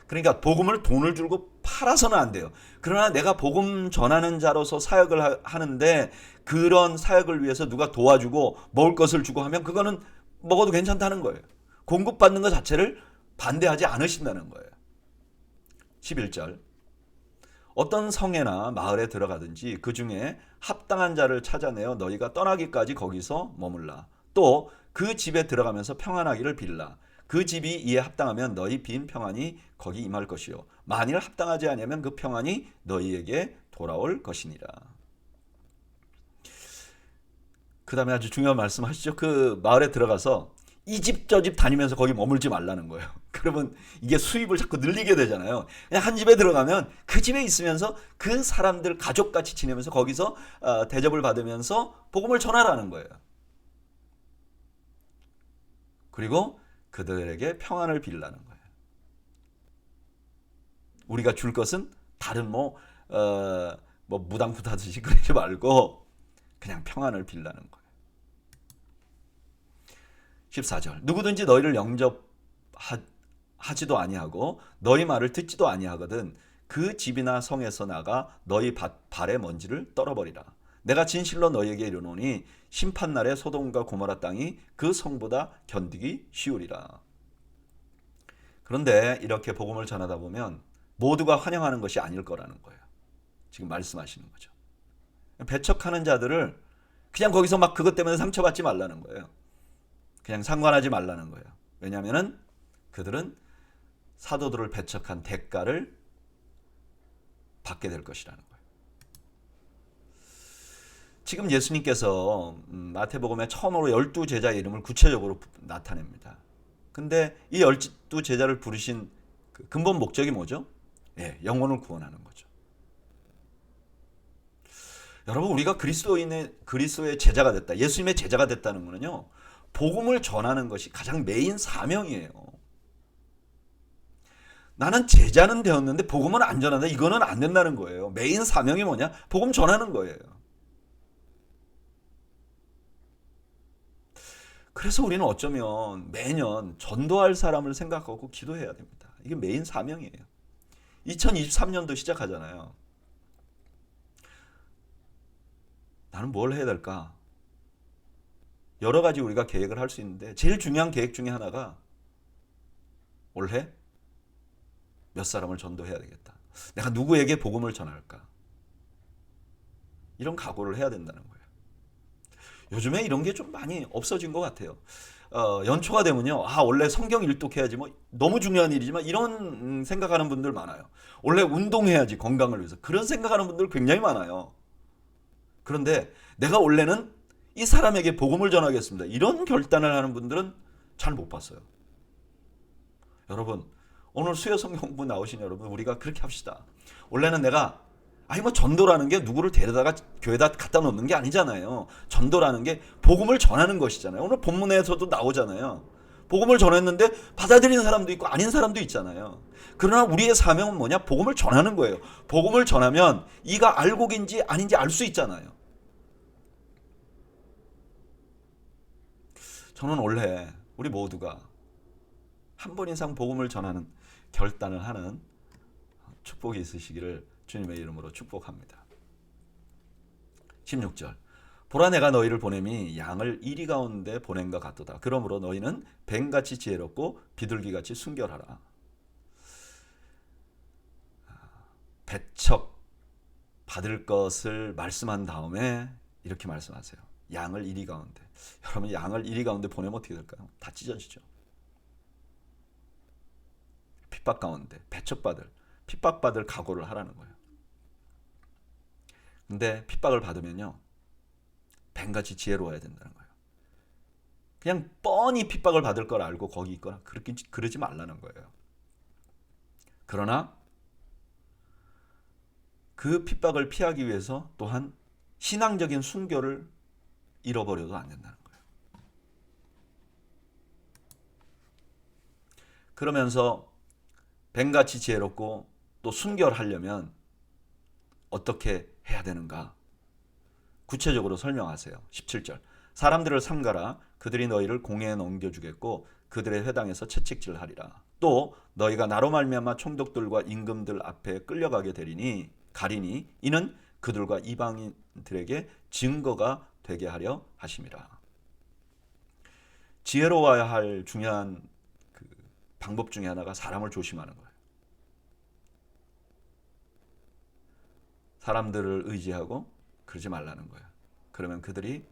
그러니까 복음을 돈을 주고 팔아서는 안 돼요. 그러나 내가 복음 전하는 자로서 사역을 하는데 그런 사역을 위해서 누가 도와주고 먹을 것을 주고 하면 그거는 먹어도 괜찮다는 거예요. 공급받는 것 자체를 반대하지 않으신다는 거예요. 11절 어떤 성에나 마을에 들어가든지 그 중에 합당한 자를 찾아내어 너희가 떠나기까지 거기서 머물라. 또 그 집에 들어가면서 평안하기를 빌라. 그 집이 이에 합당하면 너희 빈 평안이 거기 임할 것이요 만일 합당하지 않으면 그 평안이 너희에게 돌아올 것이니라. 그 다음에 아주 중요한 말씀 하시죠. 그 마을에 들어가서 이 집 저 집 다니면서 거기 머물지 말라는 거예요. 그러면 이게 수입을 자꾸 늘리게 되잖아요. 그냥 한 집에 들어가면 그 집에 있으면서 그 사람들 가족같이 지내면서 거기서 대접을 받으면서 복음을 전하라는 거예요. 그리고 그들에게 평안을 빌라는 거예요. 우리가 줄 것은 다른 무당부 타듯이 그러지 말고 그냥 평안을 빌라는 거예요. 14절. 누구든지 너희를 영접하지도 아니하고 너희 말을 듣지도 아니하거든 그 집이나 성에서 나가 너희 발의 먼지를 떨어버리라. 내가 진실로 너희에게 이르노니 심판날에 소돔과 고모라 땅이 그 성보다 견디기 쉬우리라. 그런데 이렇게 복음을 전하다 보면 모두가 환영하는 것이 아닐 거라는 거예요. 지금 말씀하시는 거죠. 배척하는 자들을 그냥 거기서 막 그것 때문에 상처받지 말라는 거예요. 그냥 상관하지 말라는 거예요. 왜냐하면 그들은 사도들을 배척한 대가를 받게 될 것이라는 거예요. 지금 예수님께서 마태복음에 처음으로 12제자의 이름을 구체적으로 나타냅니다. 근데 이 12제자를 부르신 그 근본 목적이 뭐죠? 예, 영혼을 구원하는 거죠. 여러분, 우리가 그리스도의 제자가 됐다. 예수님의 제자가 됐다는 거는요. 복음을 전하는 것이 가장 메인 사명이에요. 나는 제자는 되었는데 복음은 안 전한다. 이거는 안 된다는 거예요. 메인 사명이 뭐냐? 복음 전하는 거예요. 그래서 우리는 어쩌면 매년 전도할 사람을 생각하고 기도해야 됩니다. 이게 메인 사명이에요. 2023년도 시작하잖아요. 나는 뭘 해야 될까? 여러 가지 우리가 계획을 할 수 있는데 제일 중요한 계획 중에 하나가 올해 몇 사람을 전도해야 되겠다. 내가 누구에게 복음을 전할까? 이런 각오를 해야 된다는 거예요. 요즘에 이런 게 좀 많이 없어진 것 같아요. 연초가 되면요. 원래 성경 일독해야지 뭐 너무 중요한 일이지만 이런 생각하는 분들 많아요. 원래 운동해야지 건강을 위해서. 그런 생각하는 분들 굉장히 많아요. 그런데 내가 원래는 이 사람에게 복음을 전하겠습니다. 이런 결단을 하는 분들은 잘 못 봤어요. 여러분, 오늘 수요 성경 공부 나오신 여러분, 우리가 그렇게 합시다. 원래는 내가 뭐 전도라는 게 누구를 데려다가 교회에다 갖다 놓는 게 아니잖아요. 전도라는 게 복음을 전하는 것이잖아요. 오늘 본문에서도 나오잖아요. 복음을 전했는데 받아들이는 사람도 있고 아닌 사람도 있잖아요. 그러나 우리의 사명은 뭐냐? 복음을 전하는 거예요. 복음을 전하면 이가 알곡인지 아닌지 알 수 있잖아요. 저는 올해 우리 모두가 한 번 이상 복음을 전하는 결단을 하는 축복이 있으시기를 주님의 이름으로 축복합니다. 16절. 보라 내가 너희를 보냄이 양을 이리 가운데 보낸 것 같도다. 그러므로 너희는 뱀같이 지혜롭고 비둘기같이 순결하라. 배척 받을 것을 말씀한 다음에 이렇게 말씀하세요. 양을 이리 가운데. 여러분, 양을 이리 가운데 보내면 어떻게 될까요? 다 찢어지죠. 핍박 가운데 핍박받을 각오를 하라는 거예요. 근데 핍박을 받으면요, 뱀같이 지혜로워야 된다는 거예요. 그냥 뻔히 핍박을 받을 걸 알고 거기 있거나 그러지 말라는 거예요. 그러나 그 핍박을 피하기 위해서 또한 신앙적인 순결을 잃어버려도 안 된다는 거예요. 그러면서 뱀같이 지혜롭고 또 순결하려면 어떻게 해야 되는가? 구체적으로 설명하세요. 17절. 사람들을 삼가라. 그들이 너희를 공회에 넘겨주겠고 그들의 회당에서 채찍질하리라. 또 너희가 나로 말미암아 총독들과 임금들 앞에 끌려가게 가리니 이는 그들과 이방인들에게 증거가 되게 하려 하심이라. 지혜로워야 할 중요한 그 방법 중에 하나가 사람을 조심하는 거예요. 사람들을 의지하고 그러지 말라는 거예요. 그러면 그들이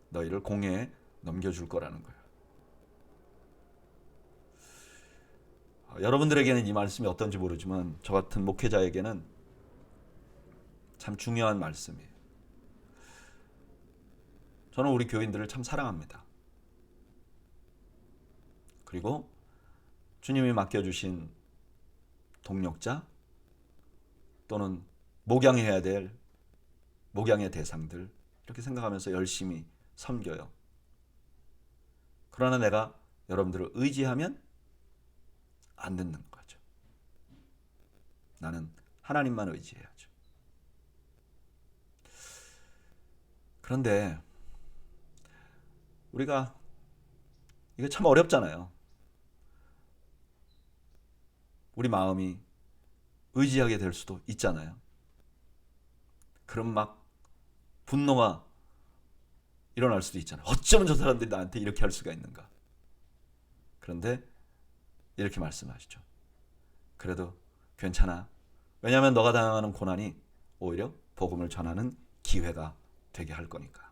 너희를 공회에 넘겨줄 거라는 거예요. 여러분들에게는 이 말씀이 어떤지 모르지만 저 같은 목회자에게는 참 중요한 말씀이에요. 저는 우리 교인들을 참 사랑합니다. 그리고 주님이 맡겨주신 동력자 또는 목양해야 될 목양의 대상들 이렇게 생각하면서 열심히 섬겨요. 그러나 내가 여러분들을 의지하면 안 된다는 거죠. 나는 하나님만 의지해야죠. 그런데 우리가 이게 참 어렵잖아요. 우리 마음이 의지하게 될 수도 있잖아요. 그럼 막 분노가 일어날 수도 있잖아요. 어쩌면 저 사람들이 나한테 이렇게 할 수가 있는가. 그런데 이렇게 말씀하시죠. 그래도 괜찮아. 왜냐하면 너가 당하는 고난이 오히려 복음을 전하는 기회가 되게 할 거니까.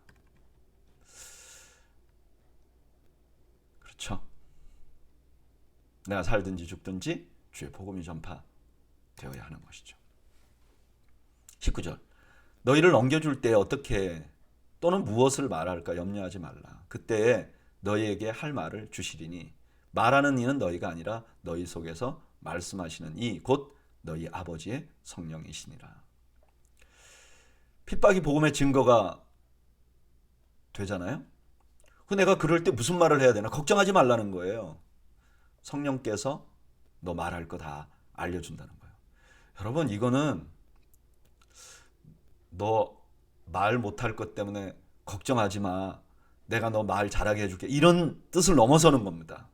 그렇죠. 내가 살든지 죽든지 주의 복음이 전파되어야 하는 것이죠. 19절. 너희를 넘겨줄 때 어떻게 또는 무엇을 말할까 염려하지 말라. 그때에 너희에게 할 말을 주시리니 말하는 이는 너희가 아니라 너희 속에서 말씀하시는 이 곧 너희 아버지의 성령이시니라. 핍박이 복음의 증거가 되잖아요. 내가 그럴 때 무슨 말을 해야 되나 걱정하지 말라는 거예요. 성령께서 너 말할 거 다 알려준다는 거예요. 여러분 이거는 너 말 못할 것 때문에 걱정하지 마. 내가 너 말 잘하게 해줄게. 이런 뜻을 넘어서는 겁니다.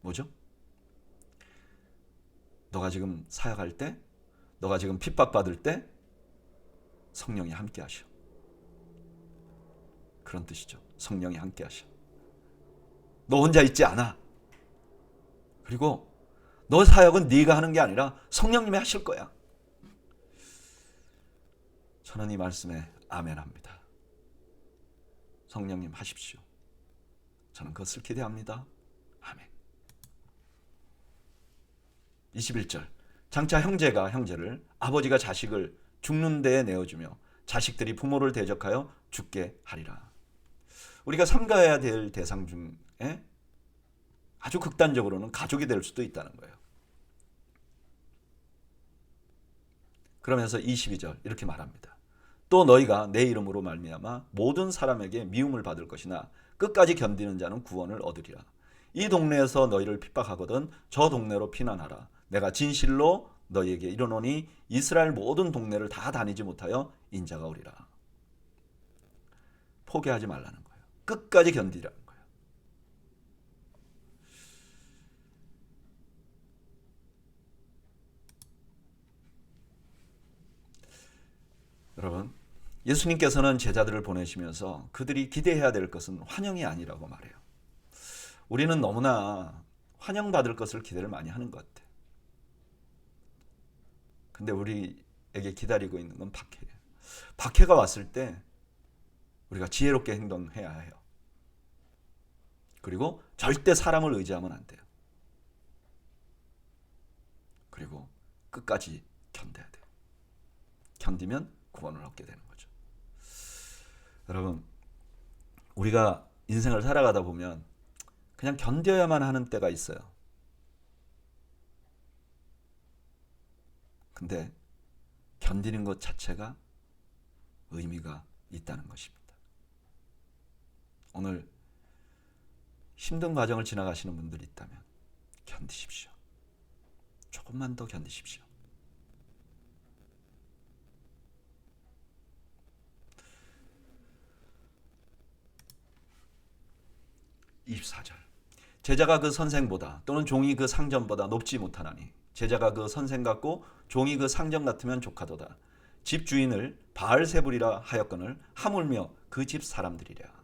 뭐죠? 너가 지금 사역할 때, 너가 지금 핍박받을 때 성령이 함께 하셔. 그런 뜻이죠. 성령이 함께 하셔. 너 혼자 있지 않아. 그리고 너 사역은 네가 하는 게 아니라 성령님이 하실 거야. 저는 이 말씀에 아멘합니다. 성령님 하십시오. 저는 그것을 기대합니다. 아멘. 21절. 장차 형제가 형제를, 아버지가 자식을 죽는 데에 내어주며 자식들이 부모를 대적하여 죽게 하리라. 우리가 삼가해야 될 대상 중에 아주 극단적으로는 가족이 될 수도 있다는 거예요. 그러면서 22절 이렇게 말합니다. 또 너희가 내 이름으로 말미암아 모든 사람에게 미움을 받을 것이나 끝까지 견디는 자는 구원을 얻으리라. 이 동네에서 너희를 핍박하거든 저 동네로 피난하라. 내가 진실로 너희에게 이르노니 이스라엘 모든 동네를 다 다니지 못하여 인자가 오리라. 포기하지 말라는 거예요. 끝까지 견디라는 거예요. 여러분, 예수님께서는 제자들을 보내시면서 그들이 기대해야 될 것은 환영이 아니라고 말해요. 우리는 너무나 환영받을 것을 기대를 많이 하는 것 같아요. 근데 우리에게 기다리고 있는 건 박해예요. 박해가 왔을 때 우리가 지혜롭게 행동해야 해요. 그리고 절대 사람을 의지하면 안 돼요. 그리고 끝까지 견뎌야 돼요. 견디면 구원을 얻게 되는 거죠. 여러분, 우리가 인생을 살아가다 보면 그냥 견뎌야만 하는 때가 있어요. 근데 견디는 것 자체가 의미가 있다는 것입니다. 오늘 힘든 과정을 지나가시는 분들이 있다면 견디십시오. 조금만 더 견디십시오. 24절. 제자가 그 선생보다 또는 종이 그 상전보다 높지 못하나니 제자가 그 선생 같고 종이 그 상전 같으면 족하도다. 집 주인을 바알세불이라 하였거늘 하물며 그 집 사람들이랴.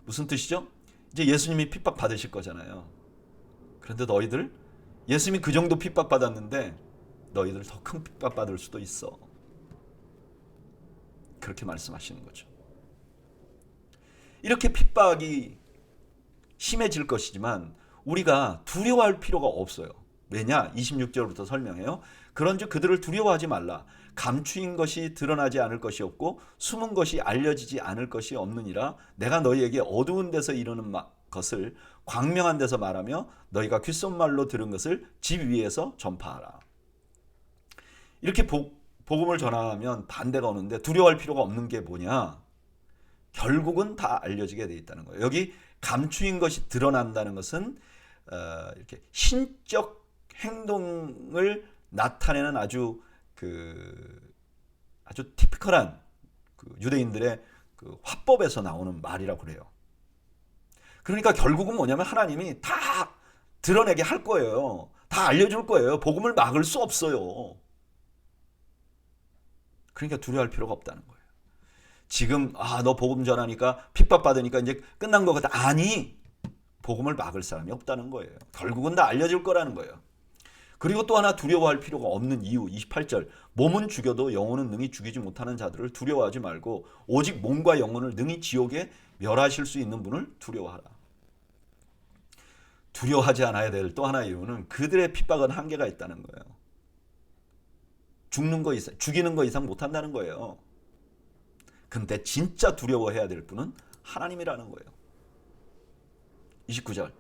무슨 뜻이죠? 이제 예수님이 핍박 받으실 거잖아요. 그런데 너희들 예수님이 그 정도 핍박 받았는데 너희들 더 큰 핍박 받을 수도 있어. 그렇게 말씀하시는 거죠. 이렇게 핍박이 심해질 것이지만 우리가 두려워할 필요가 없어요. 왜냐? 26절부터 설명해요. 그런즉 그들을 두려워하지 말라. 감추인 것이 드러나지 않을 것이 없고 숨은 것이 알려지지 않을 것이 없느니라. 내가 너희에게 어두운 데서 이르는 것을 광명한 데서 말하며 너희가 귓속말로 들은 것을 집 위에서 전파하라. 이렇게 복음을 전하면 반대가 오는데 두려워할 필요가 없는 게 뭐냐? 결국은 다 알려지게 돼 있다는 거예요. 여기 감추인 것이 드러난다는 것은 이렇게 신적 행동을 나타내는 아주 티피컬한 유대인들의 화법에서 나오는 말이라고 그래요. 그러니까 결국은 뭐냐면 하나님이 다 드러내게 할 거예요. 다 알려줄 거예요. 복음을 막을 수 없어요. 그러니까 두려워할 필요가 없다는 거예요. 지금 너 복음 전하니까 핍박받으니까 이제 끝난 것 같아. 아니, 복음을 막을 사람이 없다는 거예요. 결국은 다 알려질 거라는 거예요. 그리고 또 하나 두려워할 필요가 없는 이유 28절 몸은 죽여도 영혼은 능히 죽이지 못하는 자들을 두려워하지 말고 오직 몸과 영혼을 능히 지옥에 멸하실 수 있는 분을 두려워하라. 두려워하지 않아야 될 또 하나의 이유는 그들의 핍박은 한계가 있다는 거예요. 죽이는 거 이상 못한다는 거예요. 근데 진짜 두려워해야 될 분은 하나님이라는 거예요. 29절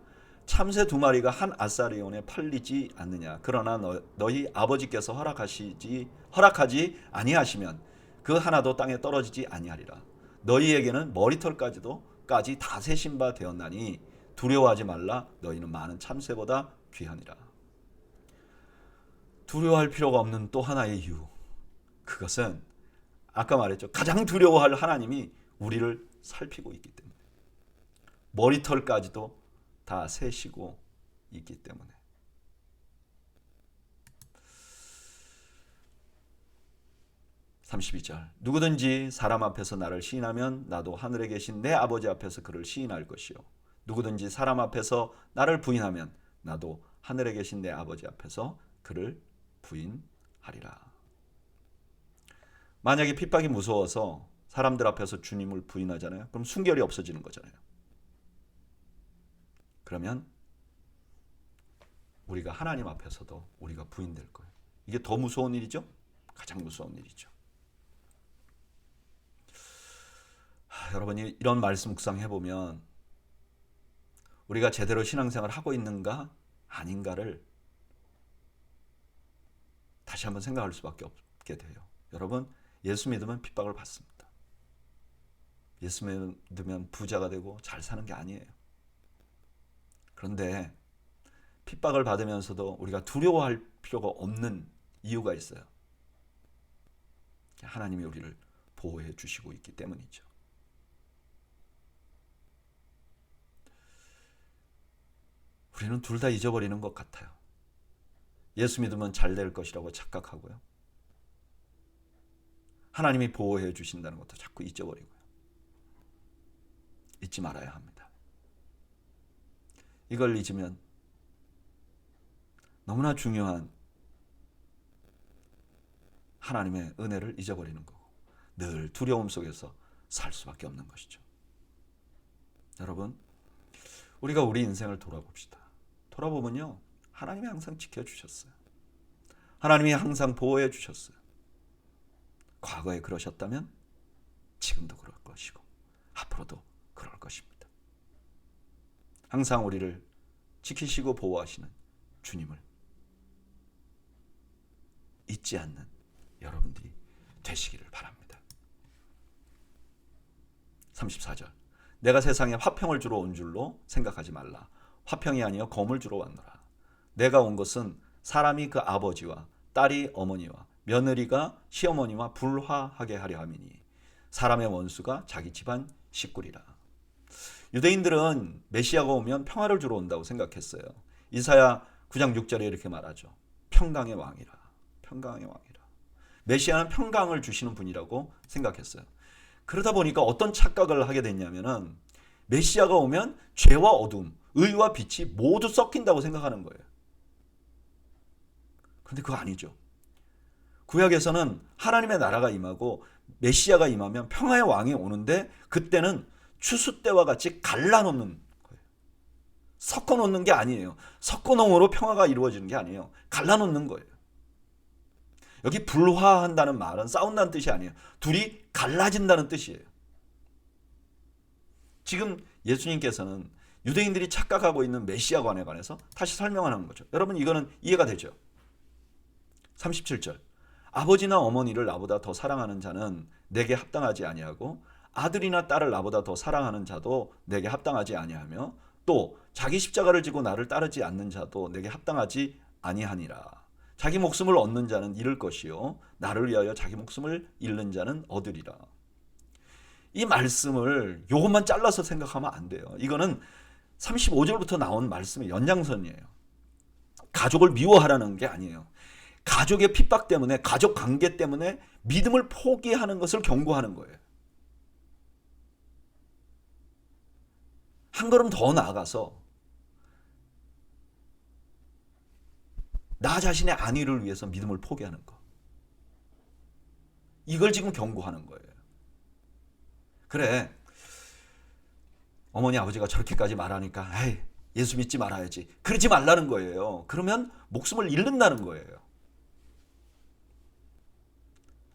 참새 2마리가 한 아사리온에 팔리지 않느냐. 그러나 너희 아버지께서 허락하지 아니하시면 그 하나도 땅에 떨어지지 아니하리라. 너희에게는 머리털까지 다 세신 바 되었나니 두려워하지 말라. 너희는 많은 참새보다 귀하니라. 두려워할 필요가 없는 또 하나의 이유, 그것은 아까 말했죠. 가장 두려워할 하나님이 우리를 살피고 있기 때문에, 머리털까지도 다 세시고 있기 때문에. (32절) 누구든지 사람 앞에서 나를 시인하면 나도 하늘에 계신 내 아버지 앞에서 그를 시인할 것이요 누구든지 사람 앞에서 나를 부인하면 나도 하늘에 계신 내 아버지 앞에서 그를 부인하리라. 만약에 핍박이 무서워서 사람들 앞에서 주님을 부인하잖아요. 그럼 순결이 없어지는 거잖아요. 그러면 우리가 하나님 앞에서도 우리가 부인될 거예요. 이게 더 무서운 일이죠? 가장 무서운 일이죠. 여러분이 이런 말씀 묵상해보면 우리가 제대로 신앙생활을 하고 있는가 아닌가를 다시 한번 생각할 수밖에 없게 돼요. 여러분, 예수 믿으면 핍박을 받습니다. 예수 믿으면 부자가 되고 잘 사는 게 아니에요. 그런데 핍박을 받으면서도 우리가 두려워할 필요가 없는 이유가 있어요. 하나님이 우리를 보호해 주시고 있기 때문이죠. 우리는 둘 다 잊어버리는 것 같아요. 예수 믿으면 잘 될 것이라고 착각하고요. 하나님이 보호해 주신다는 것도 자꾸 잊어버리고요. 잊지 말아야 합니다. 이걸 잊으면 너무나 중요한 하나님의 은혜를 잊어버리는 거고 늘 두려움 속에서 살 수밖에 없는 것이죠. 여러분, 우리가 우리 인생을 돌아봅시다. 돌아보면요, 하나님이 항상 지켜주셨어요. 하나님이 항상 보호해 주셨어요. 과거에 그러셨다면 지금도 그럴 것이고 앞으로도 그럴 것입니다. 항상 우리를 지키시고 보호하시는 주님을 잊지 않는 여러분들이 되시기를 바랍니다. 34절 내가 세상에 화평을 주러 온 줄로 생각하지 말라. 화평이 아니여 검을 주러 왔노라. 내가 온 것은 사람이 그 아버지와 딸이 어머니와 며느리가 시어머니와 불화하게 하려 함이니 사람의 원수가 자기 집안 식구리라. 유대인들은 메시아가 오면 평화를 주러 온다고 생각했어요. 이사야 9장 6절에 이렇게 말하죠. 평강의 왕이라. 평강의 왕이라. 메시아는 평강을 주시는 분이라고 생각했어요. 그러다 보니까 어떤 착각을 하게 됐냐면은 메시아가 오면 죄와 어둠, 의와 빛이 모두 섞인다고 생각하는 거예요. 그런데 그거 아니죠. 구약에서는 하나님의 나라가 임하고 메시아가 임하면 평화의 왕이 오는데 그때는 추수 때와 같이 갈라놓는 거예요. 섞어놓는 게 아니에요. 섞어놓음으로 평화가 이루어지는 게 아니에요. 갈라놓는 거예요. 여기 불화한다는 말은 싸운다는 뜻이 아니에요. 둘이 갈라진다는 뜻이에요. 지금 예수님께서는 유대인들이 착각하고 있는 메시아관에 관해서 다시 설명하는 거죠. 여러분, 이거는 이해가 되죠? 37절 아버지나 어머니를 나보다 더 사랑하는 자는 내게 합당하지 아니하고 아들이나 딸을 나보다 더 사랑하는 자도 내게 합당하지 아니하며 또 자기 십자가를 지고 나를 따르지 않는 자도 내게 합당하지 아니하니라. 자기 목숨을 얻는 자는 잃을 것이요 나를 위하여 자기 목숨을 잃는 자는 얻으리라. 이 말씀을 요것만 잘라서 생각하면 안 돼요. 이거는 35절부터 나온 말씀의 연장선이에요. 가족을 미워하라는 게 아니에요. 가족의 핍박 때문에, 가족 관계 때문에 믿음을 포기하는 것을 경고하는 거예요. 한 걸음 더 나아가서 나 자신의 안위를 위해서 믿음을 포기하는 거. 이걸 지금 경고하는 거예요. 그래, 어머니 아버지가 저렇게까지 말하니까 에이, 예수 믿지 말아야지. 그러지 말라는 거예요. 그러면 목숨을 잃는다는 거예요.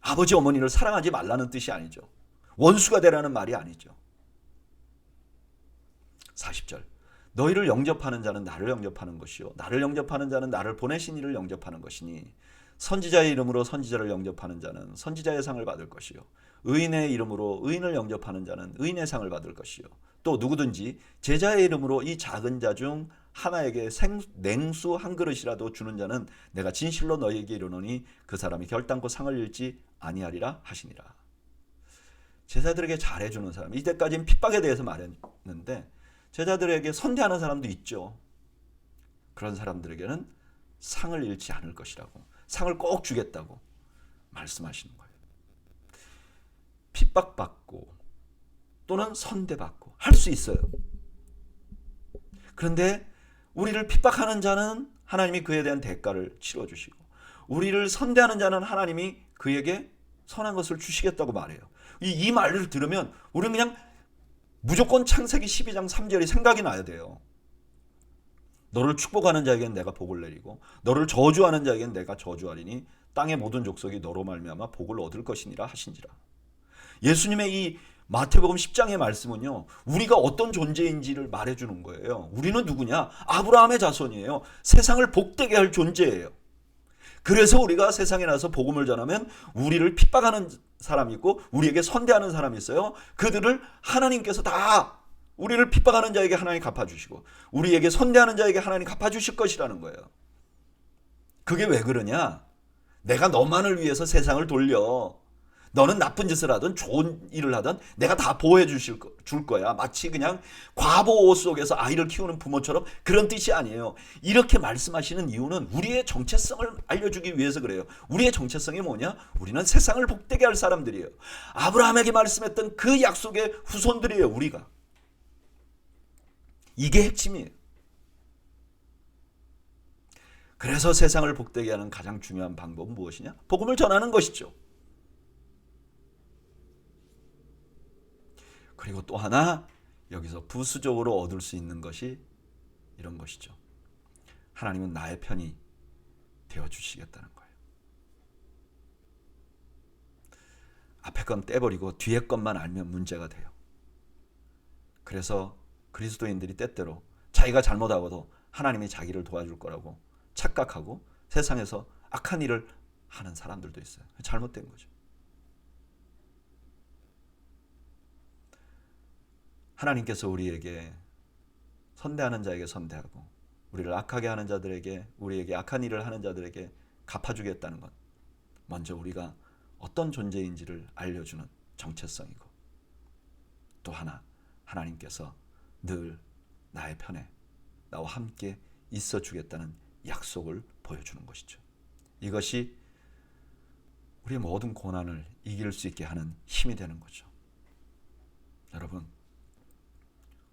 아버지 어머니를 사랑하지 말라는 뜻이 아니죠. 원수가 되라는 말이 아니죠. 40절. 너희를 영접하는 자는 나를 영접하는 것이요 나를 영접하는 자는 나를 보내신 이를 영접하는 것이니 선지자의 이름으로 선지자를 영접하는 자는 선지자의 상을 받을 것이요 의인의 이름으로 의인을 영접하는 자는 의인의 상을 받을 것이요 또 누구든지 제자의 이름으로 이 작은 자 중 하나에게 냉수 한 그릇이라도 주는 자는 내가 진실로 너희에게 이르노니 그 사람이 결단코 상을 잃지 아니하리라 하시니라. 제자들에게 잘해주는 사람, 이때까지는 핍박에 대해서 말했는데 제자들에게 선대하는 사람도 있죠. 그런 사람들에게는 상을 잃지 않을 것이라고, 상을 꼭 주겠다고 말씀하시는 거예요. 핍박받고 또는 선대받고 할 수 있어요. 그런데 우리를 핍박하는 자는 하나님이 그에 대한 대가를 치러주시고 우리를 선대하는 자는 하나님이 그에게 선한 것을 주시겠다고 말해요. 이 말을 들으면 우리는 그냥 무조건 창세기 12장 3절이 생각이 나야 돼요. 너를 축복하는 자에게는 내가 복을 내리고 너를 저주하는 자에게는 내가 저주하리니 땅의 모든 족속이 너로 말미암아 복을 얻을 것이니라 하신지라. 예수님의 이 마태복음 10장의 말씀은요, 우리가 어떤 존재인지를 말해주는 거예요. 우리는 누구냐? 아브라함의 자손이에요. 세상을 복되게 할 존재예요. 그래서 우리가 세상에 나서 복음을 전하면 우리를 핍박하는 사람이 있고 우리에게 선대하는 사람이 있어요. 그들을 하나님께서 다 우리를 핍박하는 자에게 하나님 갚아주시고 우리에게 선대하는 자에게 하나님 갚아주실 것이라는 거예요. 그게 왜 그러냐? 내가 너만을 위해서 세상을 돌려. 너는 나쁜 짓을 하든 좋은 일을 하든 내가 다 보호해 줄 거야. 마치 그냥 과보 속에서 아이를 키우는 부모처럼 그런 뜻이 아니에요. 이렇게 말씀하시는 이유는 우리의 정체성을 알려주기 위해서 그래요. 우리의 정체성이 뭐냐? 우리는 세상을 복되게 할 사람들이에요. 아브라함에게 말씀했던 그 약속의 후손들이에요. 우리가. 이게 핵심이에요. 그래서 세상을 복되게 하는 가장 중요한 방법은 무엇이냐? 복음을 전하는 것이죠. 그리고 또 하나 여기서 부수적으로 얻을 수 있는 것이 이런 것이죠. 하나님은 나의 편이 되어주시겠다는 거예요. 앞에 건 떼버리고 뒤에 것만 알면 문제가 돼요. 그래서 그리스도인들이 때때로 자기가 잘못하고도 하나님이 자기를 도와줄 거라고 착각하고 세상에서 악한 일을 하는 사람들도 있어요. 잘못된 거죠. 하나님께서 우리에게 선대하는 자에게 선대하고 우리를 악하게 하는 자들에게 우리에게 악한 일을 하는 자들에게 갚아주겠다는 것, 먼저 우리가 어떤 존재인지를 알려주는 정체성이고 또 하나 하나님께서 늘 나의 편에 나와 함께 있어주겠다는 약속을 보여주는 것이죠. 이것이 우리의 모든 고난을 이길 수 있게 하는 힘이 되는 거죠. 여러분,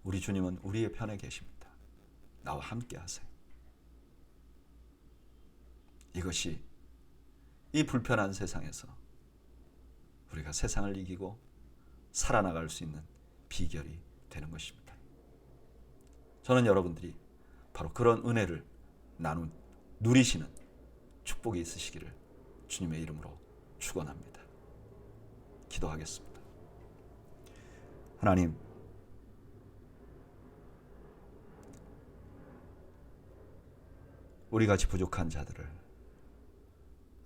우리 주님은 우리의 편에 계십니다. 나와 함께 하세요. 이것이 이 불편한 세상에서 우리가 세상을 이기고 살아나갈 수 있는 비결이 되는 것입니다. 저는 여러분들이 바로 그런 은혜를 누리시는 축복이 있으시기를 주님의 이름으로 축원합니다. 기도하겠습니다. 하나님, 우리같이 부족한 자들을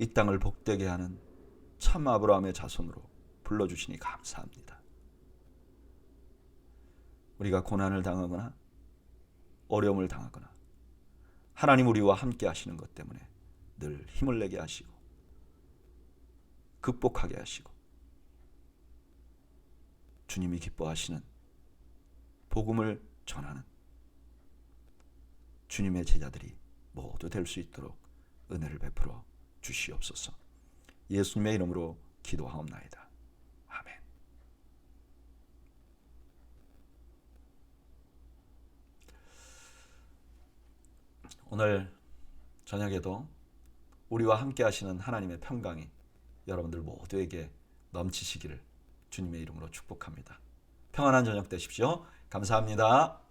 이 땅을 복되게 하는 참 아브라함의 자손으로 불러주시니 감사합니다. 우리가 고난을 당하거나 어려움을 당하거나 하나님 우리와 함께 하시는 것 때문에 늘 힘을 내게 하시고 극복하게 하시고 주님이 기뻐하시는 복음을 전하는 주님의 제자들이 모두 될 수 있도록 은혜를 베풀어 주시옵소서. 예수님의 이름으로 기도하옵나이다. 아멘. 오늘 저녁에도 우리와 함께 하시는 하나님의 평강이 여러분들 모두에게 넘치시기를 주님의 이름으로 축복합니다. 평안한 저녁 되십시오. 감사합니다.